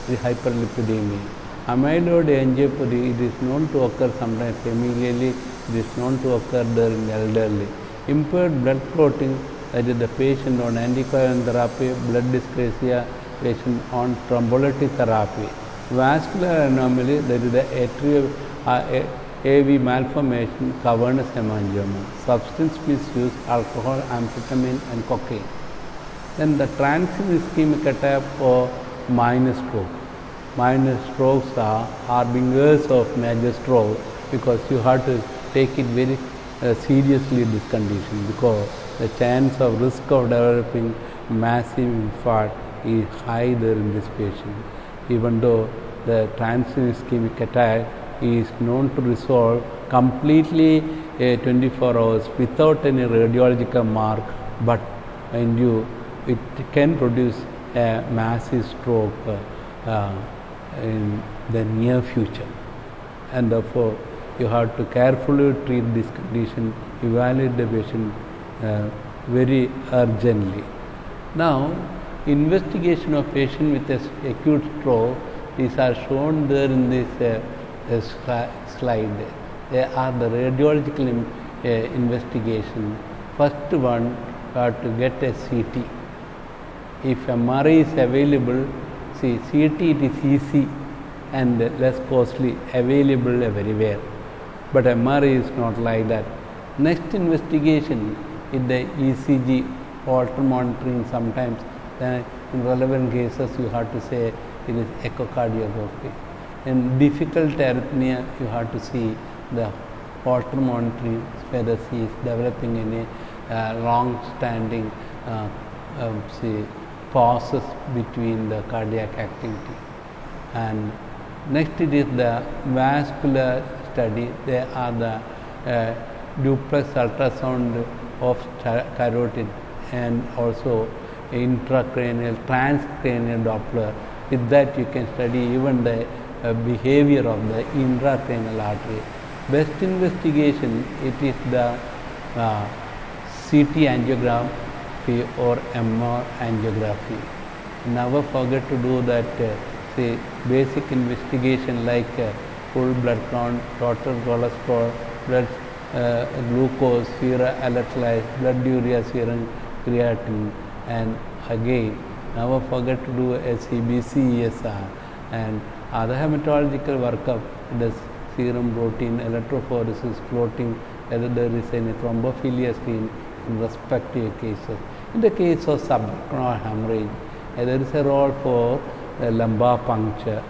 with hyperlipidemia. Amyloid angiopathy, it is known to occur sometimes familially, it is known to occur there in elderly. Impaired blood clotting, that is the patient on anticoagulant therapy, blood dyscrasia, patient on thrombolytic therapy. Vascular anomaly, that is the atrial AV malformation, cavernous hemangioma. Substance misuse, alcohol, amphetamine and cocaine. Then the transient ischemic attack or minor stroke. Minor strokes are harbingers of major stroke, because you have to take it very seriously, this condition, because the chance of risk of developing massive infarct is high there in this patient. Even though the transient ischemic attack is known to resolve completely 24 hours without any radiological mark, but mind you, it can produce a massive stroke in the near future, and therefore you have to carefully treat this condition, evaluate the patient very urgently. Now, investigation of patient with acute stroke, these are shown there in this slide. They are the radiological investigation. First one, you have to get a CT. If MRI is available, see, CT it is easy and less costly, available everywhere. But MRI is not like that. Next investigation is the ECG, Holter monitoring sometimes. Then in relevant cases you have to say it is echocardiography. In difficult arrhythmia, you have to see the Holter monitoring whether she is developing any long-standing pauses between the cardiac activity. And next it is the vascular study. There are the duplex ultrasound of carotid and also intracranial, transcranial Doppler. With that you can study even the behavior of the intracranial artery. Best investigation, it is the CT angiography or MR angiography. Never forget to do that basic investigation like full blood count, total cholesterol, blood glucose, serum electrolytes, blood urea, serum creatinine, and again never forget to do a CBC ESR and other hematological workup, the serum protein, electrophoresis, clotting, whether there is any thrombophilia seen in respective cases. In the case of subarachnoid hemorrhage, there is a role for lumbar puncture,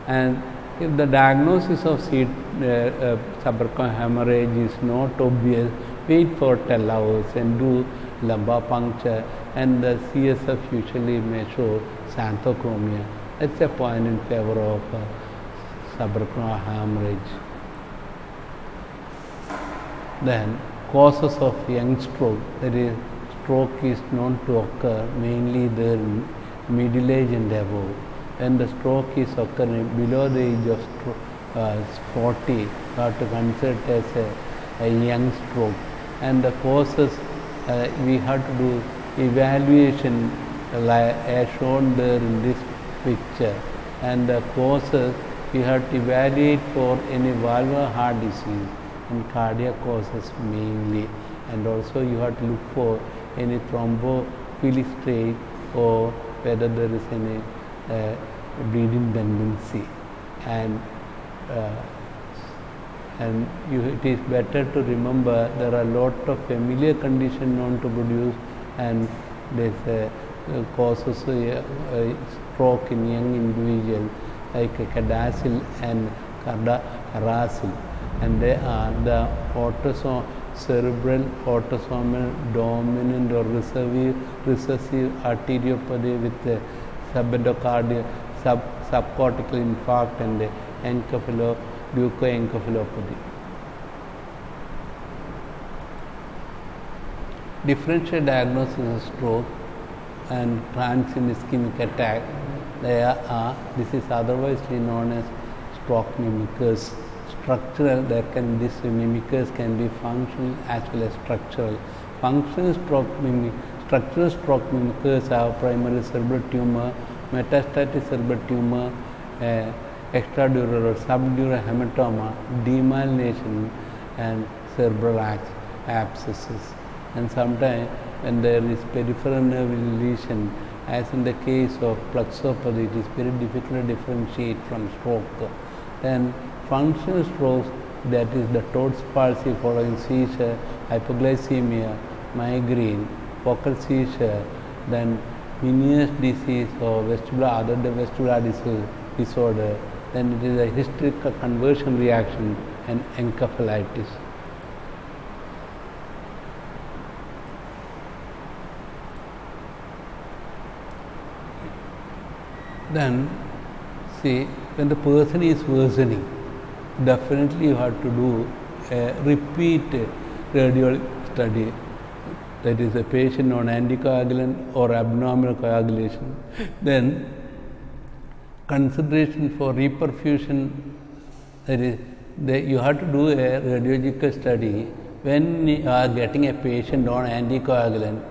and if the diagnosis of subarachnoid hemorrhage is not obvious, wait for 10 hours and do lumbar puncture, and the CSF usually may show xanthochromia. That's a point in favor of subarachnoid hemorrhage. Then causes of young stroke, that is, stroke is known to occur mainly there in middle age and above. When the stroke is occurring below the age of 40, you have to consider it as a young stroke. And the causes, we have to do evaluation as shown there in this picture. And the causes, we have to evaluate for any valvular heart disease and cardiac causes mainly. And also you have to look for any thrombophilic state or whether there is any bleeding tendency. And it is better to remember there are a lot of familiar conditions known to produce, and there is causes stroke in young individuals like CADASIL and CADASIL, and they are the cerebral autosomal dominant or recessive arteriopathy with subcortical infarct and leukoencephalopathy. Differential diagnosis of stroke and transient ischemic attack. This is otherwise known as stroke mimickers. Structural, these mimickers can be functional as well as structural. Structural stroke mimickers have primary cerebral tumor, metastatic cerebral tumor, extradural or subdural hematoma, demyelination, and cerebral abscesses. And sometimes when there is peripheral nerve lesion, as in the case of plexopathy, it is very difficult to differentiate from stroke. Then functional strokes, that is the Todd's palsy following seizure, hypoglycemia, migraine, focal seizure, then Meniere's disease or other vestibular disorder, then it is a hysterical conversion reaction and encephalitis. Then see, when the person is worsening, definitely you have to do a repeat radial study, that is a patient on anticoagulant or abnormal coagulation. Then consideration for reperfusion, that is, you have to do a radiological study when you are getting a patient on anticoagulant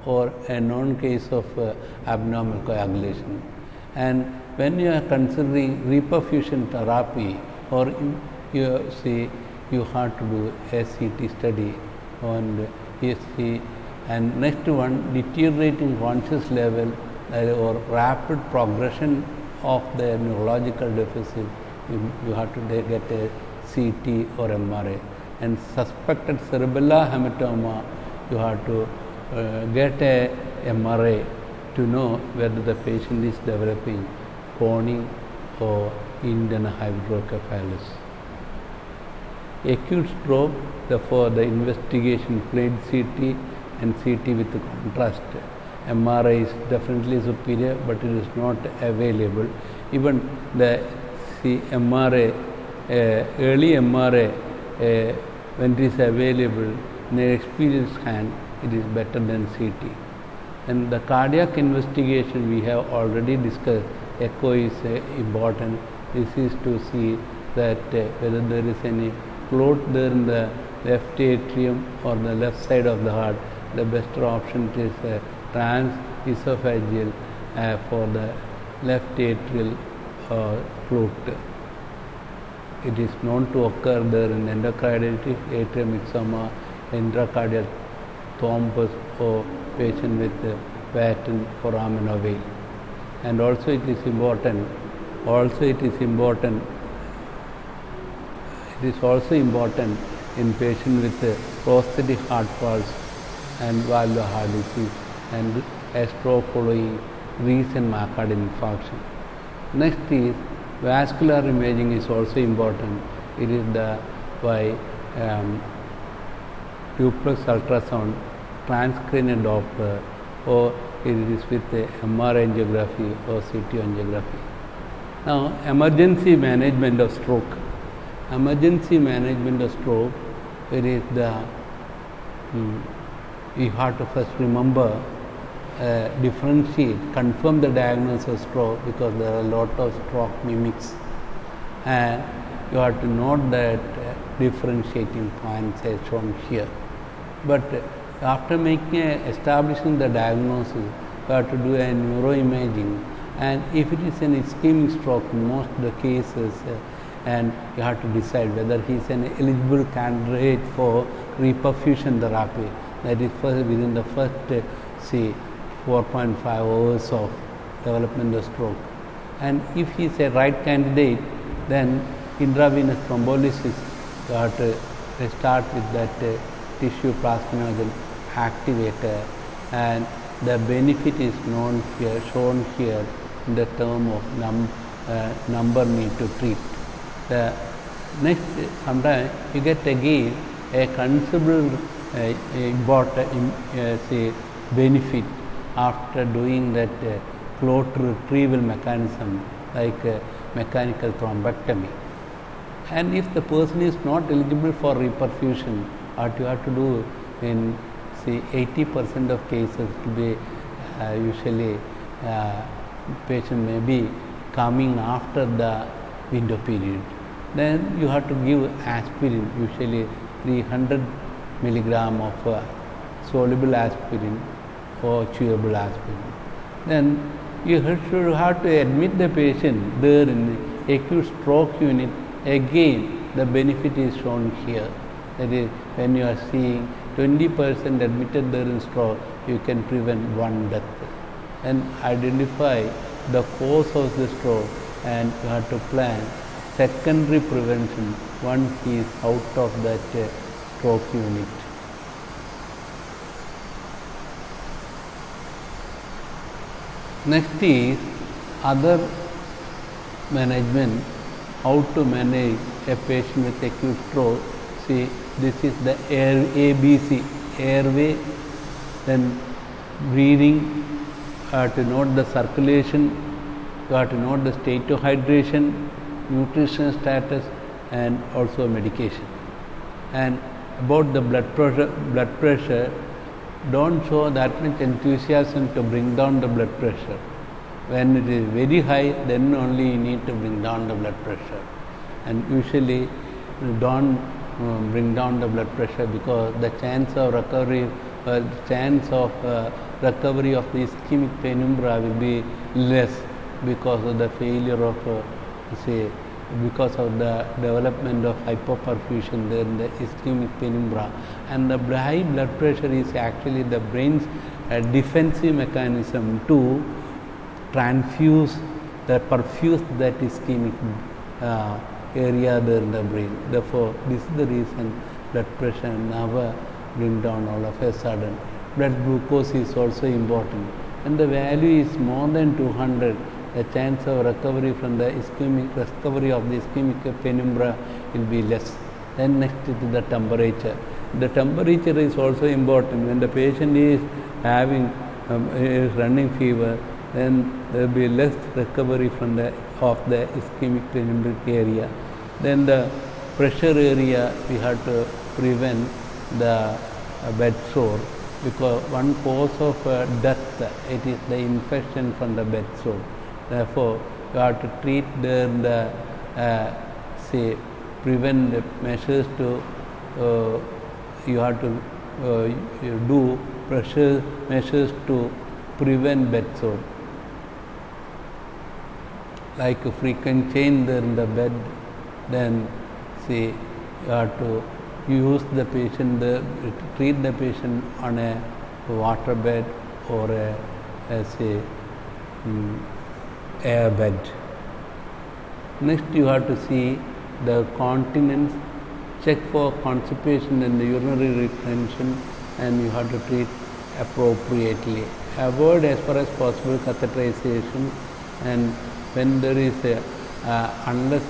or a known case of abnormal coagulation. And when you are considering reperfusion therapy, or you have to do a CT study on ESG. And next one, deteriorating conscious level or rapid progression of the neurological deficit, you have to get a CT or MRI. And suspected cerebellar hematoma, you have to get a MRI to know whether the patient is developing Corning or Indian hydrocephalus. Acute stroke, therefore the investigation played CT and CT with contrast. MRI is definitely superior, but it is not available. Even the MRI, early MRI, when it is available in an experienced hand, it is better than CT. And the cardiac investigation we have already discussed. Echo is important. This is to see that whether there is any clot there in the left atrium or the left side of the heart. The best option is transesophageal for the left atrial clot. It is known to occur there in endocarditis, atrial myxoma, intracardial thrombus, or patient with patent foramen ovale. And also it is important. It is also important in patients with prosthetic heart pulse and valvular heart disease and a stroke following recent myocardial infarction. Next is vascular imaging is also important. It is by duplex ultrasound, transcranial Doppler, or it is with MRI angiography or CT angiography. Now, emergency management of stroke. Emergency management of stroke, it is you have to first remember, differentiate, confirm the diagnosis of stroke, because there are a lot of stroke mimics, and you have to note that differentiating points as shown here. But after establishing the diagnosis, you have to do a neuroimaging, and if it is an ischemic stroke in most of the cases, and you have to decide whether he is an eligible candidate for reperfusion therapy. That is within the first 4.5 hours of development of stroke. And if he is a right candidate, then intravenous thrombolysis, you have to start with that tissue plasminogen activator, and the benefit is shown here in the term of number need to treat. The next, sometimes you get again a considerable benefit after doing that clot retrieval mechanism, like mechanical thrombectomy. And if the person is not eligible for reperfusion, what you have to do in 80% of cases, to be usually patient may be coming after the window period. Then you have to give aspirin, usually 300 milligram of soluble aspirin or chewable aspirin. Then you should have to admit the patient there in the acute stroke unit. Again, the benefit is shown here. That is, when you are seeing 20% admitted there in stroke, you can prevent one death. And identify the cause of the stroke, and you have to plan secondary prevention once he is out of that stroke unit. Next is other management, how to manage a patient with acute stroke. See, this is the ABC, airway, then breathing, you have to note the circulation, you have to note the state of hydration, nutrition status, and also medication. And about the blood pressure, don't show that much enthusiasm to bring down the blood pressure. When it is very high, then only you need to bring down the blood pressure. And usually don't bring down the blood pressure, because the chance of recovery of the ischemic penumbra will be less, because of the failure of because of the development of hypoperfusion there in the ischemic penumbra. And the high blood pressure is actually the brain's defensive mechanism to perfuse that ischemic area there in the brain. Therefore, this is the reason blood pressure never bring down all of a sudden. Blood glucose is also important. When the value is more than 200, the chance of recovery from the recovery of the ischemic penumbra will be less. Then next is the temperature. The temperature is also important. When the patient is having is running fever, then there will be less recovery from of the ischemic penumbric area. Then the pressure area, we have to prevent the bed sore, because one cause of death, it is the infection from the bed sore. Therefore, you have to treat the prevent the measures to you have to you do pressure measures to prevent bed sore, like a frequent change in the bed. Then you have to use the patient, treat the patient on a water bed or air bed. Next, you have to see the continence, check for constipation and the urinary retention, and you have to treat appropriately. Avoid as far as possible catheterization, and when there is unless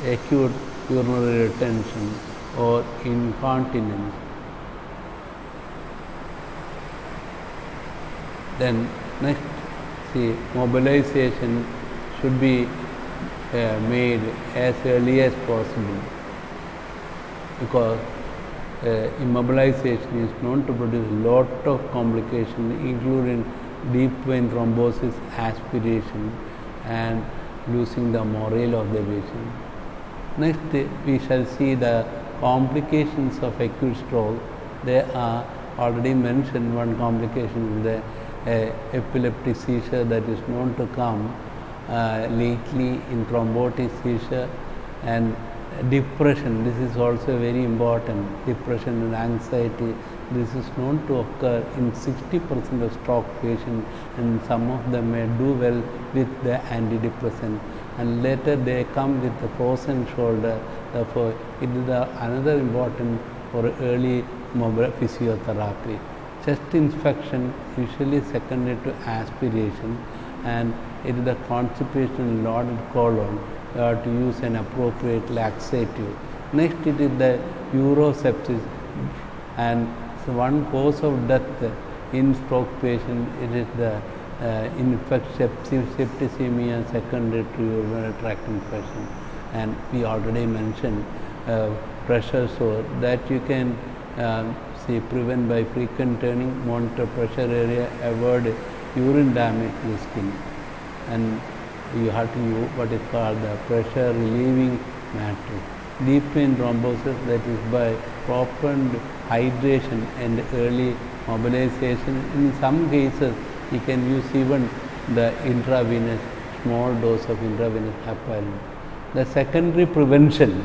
acute urinary retention or incontinence, then next, mobilization should be made as early as possible, because immobilization is known to produce a lot of complications, including deep vein thrombosis, aspiration, and losing the morale of the patient. Next, we shall see the complications of acute stroke. There are already mentioned one complication, the epileptic seizure that is known to come lately in thrombotic seizure, and depression. This is also very important. Depression and anxiety. This is known to occur in 60% of stroke patients, and some of them may do well with the antidepressant, and later they come with the frozen shoulder. Therefore, it is another important for early physiotherapy. Chest infection usually secondary to aspiration, and it is the constipation in loaded colon. You have to use an appropriate laxative. Next, it is the urosepsis, and so one cause of death in stroke patient, it is the septicemia secondary to urinary tract infection. And we already mentioned pressure sore, that you can prevent by frequent turning, monitor pressure area, avoid urine damage to the skin, and you have to use what is called the pressure relieving matrix. Deep vein thrombosis, that is by proper hydration and early mobilization. In some cases, you can use even the intravenous, small dose of intravenous heparin. The secondary prevention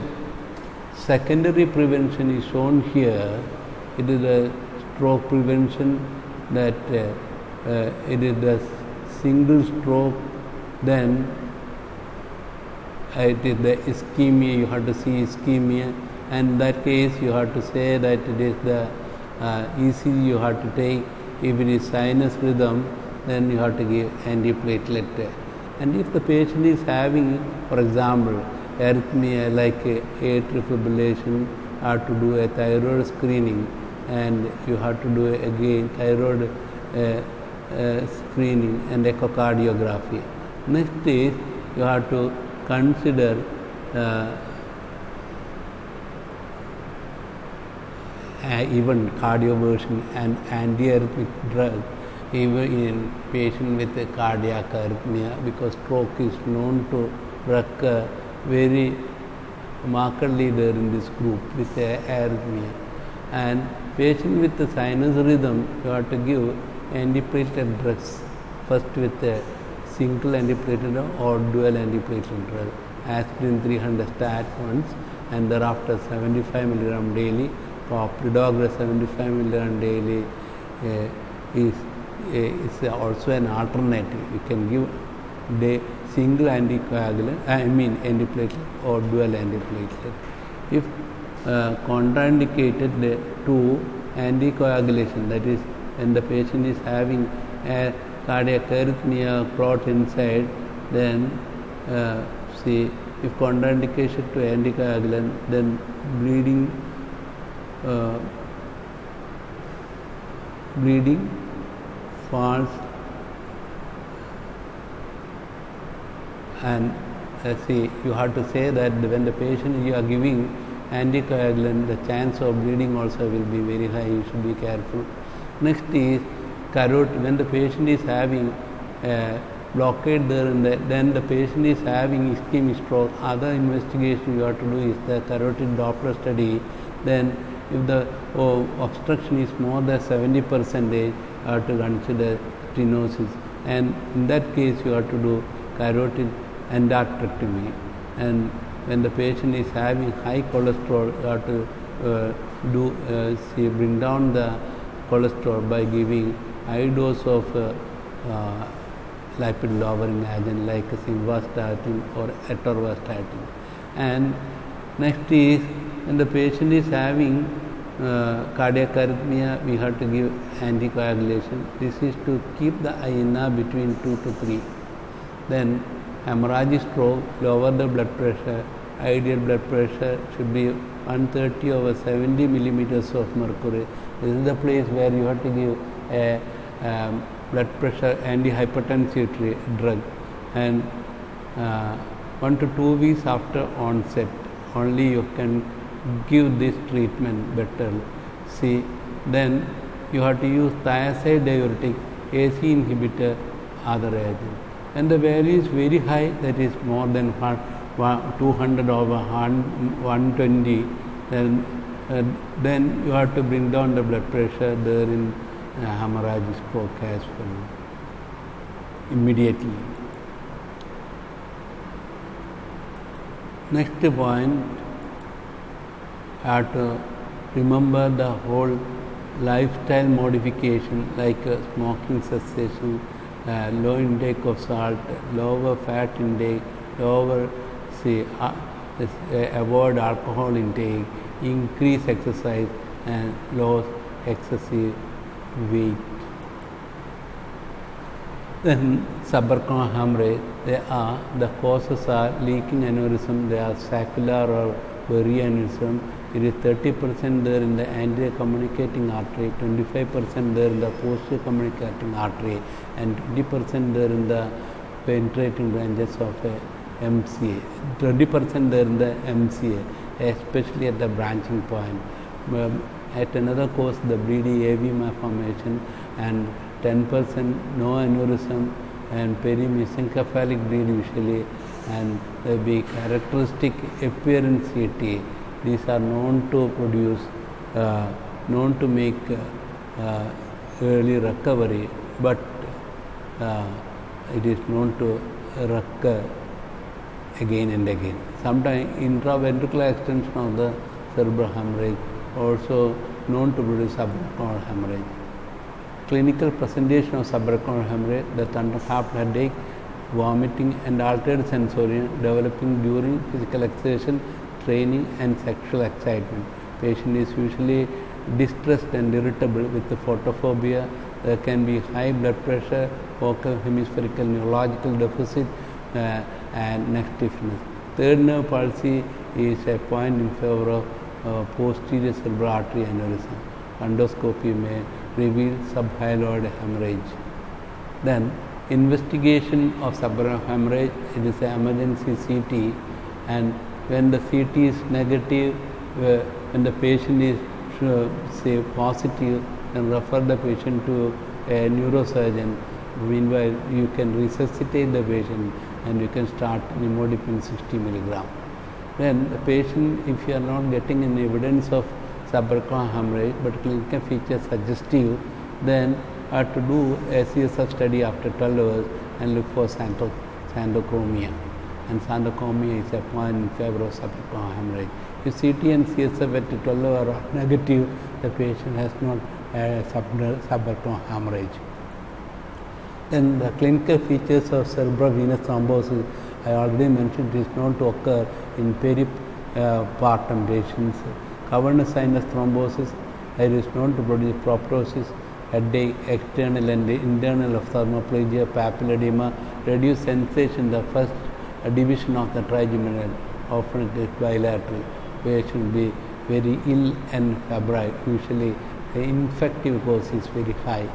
is shown here. It is a stroke prevention, that it is the single stroke, then it is the ischemia. You have to see ischemia, and in that case you have to say that it is the ECG you have to take. If it is sinus rhythm, then you have to give antiplatelet. And if the patient is having, for example, arrhythmia like atrial fibrillation, you have to do a thyroid screening, and you have to do again thyroid screening and echocardiography. Next is you have to consider even cardioversion and antiarrhythmic drug even in patient with a cardiac arrhythmia, because stroke is known to occur very markedly there in this group with arrhythmia. And patient with the sinus rhythm, you have to give antiplatelet drugs, first with a single antiplatelet or dual antiplatelet drug, aspirin 300 stat once, and thereafter 75 mg daily. Clopidogrel 75 mg daily is also an alternative. You can give single anticoagulant, antiplatelet or dual antiplatelet. If contraindicated to anticoagulation, that is when the patient is having a cardiac arrhythmia, clot inside, then see, if contraindication to anticoagulant, then bleeding falls, and see, you have to say that when the patient you are giving anticoagulant, the chance of bleeding also will be very high. You should be careful. Next is carotid. When the patient is having blockade there, then the patient is having ischemic stroke. Other investigation you have to do is the carotid Doppler study. Then, if the obstruction is more than 70%, you have to consider stenosis, and in that case you have to do carotid endarterectomy. And when the patient is having high cholesterol, you have to bring down the cholesterol by giving high dose of lipid lowering agent like simvastatin or atorvastatin. And next is when the patient is having cardiac arrhythmia, we have to give anticoagulation. This is to keep the INR between 2 to 3. Then hemorrhagic stroke, lower the blood pressure. Ideal blood pressure should be 130 over 70 millimeters of mercury. This is the place where you have to give a blood pressure antihypertensive drug, and 1 to 2 weeks after onset only you can give this treatment better. See, then you have to use thiazide diuretic, AC inhibitor, other agent. When the value is very high, that is more than 200 over 120, then you have to bring down the blood pressure there in hemorrhagic stroke as well immediately. Next point, I have to remember the whole lifestyle modification like smoking cessation, low intake of salt, lower fat intake, avoid alcohol intake, increase exercise, and lose excessive weight. Then subarachnoid hemorrhage, the causes are leaking aneurysm, they are saccular or berry aneurysm. It is 30% there in the anterior communicating artery, 25% there in the posterior communicating artery, and 20% there in the penetrating branches of MCA, 20% there in the MCA, especially at the branching point. At another cause, the bleeding AV malformation, and 10% no aneurysm and perimesencephalic bleed usually, and there be characteristic appearance CT. These are known to produce, known to make early recovery, but it is known to recur again and again. Sometimes intraventricular extension of the cerebral hemorrhage also known to produce subarachnoid hemorrhage. Clinical presentation of subarachnoid hemorrhage: the thunderclap headache, vomiting and altered sensorium developing during physical exertion, training and sexual excitement. Patient is usually distressed and irritable with the photophobia. There can be high blood pressure, focal hemispherical neurological deficit, and neck stiffness. Third nerve palsy is a point in favor of posterior cerebral artery aneurysm. Endoscopy may reveal subhyaloid hemorrhage. Then investigation of subarachnoid hemorrhage, it is an emergency CT, and when the CT is negative, when the patient is say positive, then refer the patient to a neurosurgeon. Meanwhile, you can resuscitate the patient and you can start nimodipine 60 milligram. Then the patient, if you are not getting any evidence of subarachnoid hemorrhage but clinical features suggestive, then you have to do a CSF study after 12 hours and look for xanthochromia. And xanthochromia is a point in favor of subarachnoid hemorrhage. If CT and CSF at 12 hours are negative, the patient has not had subarachnoid hemorrhage. Then the clinical features of cerebral venous thrombosis, I already mentioned, it is known to occur in peripartum patients. Cavernous sinus thrombosis, it is known to produce proptosis, headache, external and internal of thermoplegia, papilledema, reduced sensation, the first division of the trigeminal, often it is bilateral. Patient will be very ill and febrile. Usually the infective cause is very high.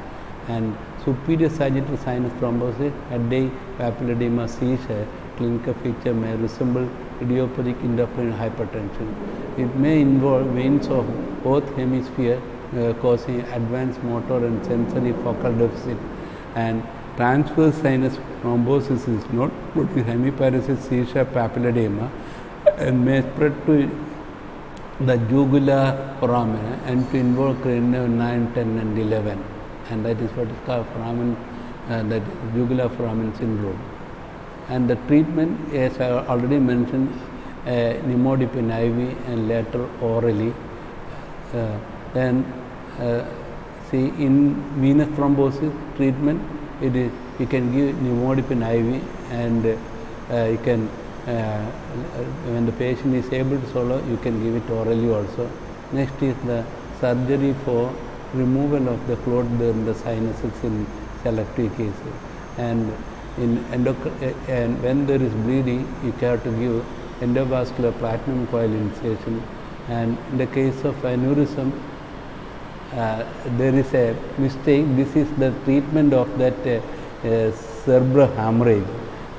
And superior sagittal sinus thrombosis, headache, papilledema, seizure, clinical feature may resemble idiopathic intracranial hypertension. It may involve veins of both hemispheres causing advanced motor and sensory focal deficit, and transverse sinus thrombosis is not with hemiparesis, seizure, papilledema, and may spread to the jugular foramina and to involve cranial 9, 10 and 11, and that is what is called foramen, that jugular foramen syndrome. And the treatment, as I already mentioned, nimodipine IV and later orally. Then see, in venous thrombosis treatment, it is, you can give nimodipine IV, and you can when the patient is able to swallow, you can give it orally also. Next is the surgery for removal of the clot in the sinuses in selective cases, and and when there is bleeding, you have to give endovascular platinum coil insertion. And in the case of aneurysm, there is a mistake. This is the treatment of that cerebral hemorrhage.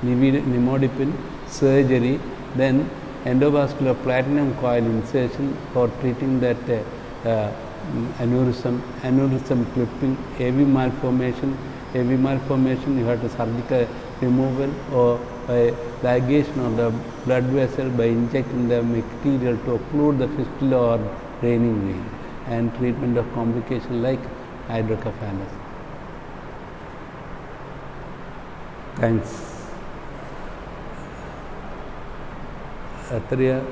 Nimodipine, surgery, then endovascular platinum coil insertion for treating that aneurysm clipping, AV malformation. AV malformation, you have to surgical removal or by ligation of the blood vessel by injecting the material to occlude the fistula or draining vein, and treatment of complication like hydrocephalus. Thanks. Athria.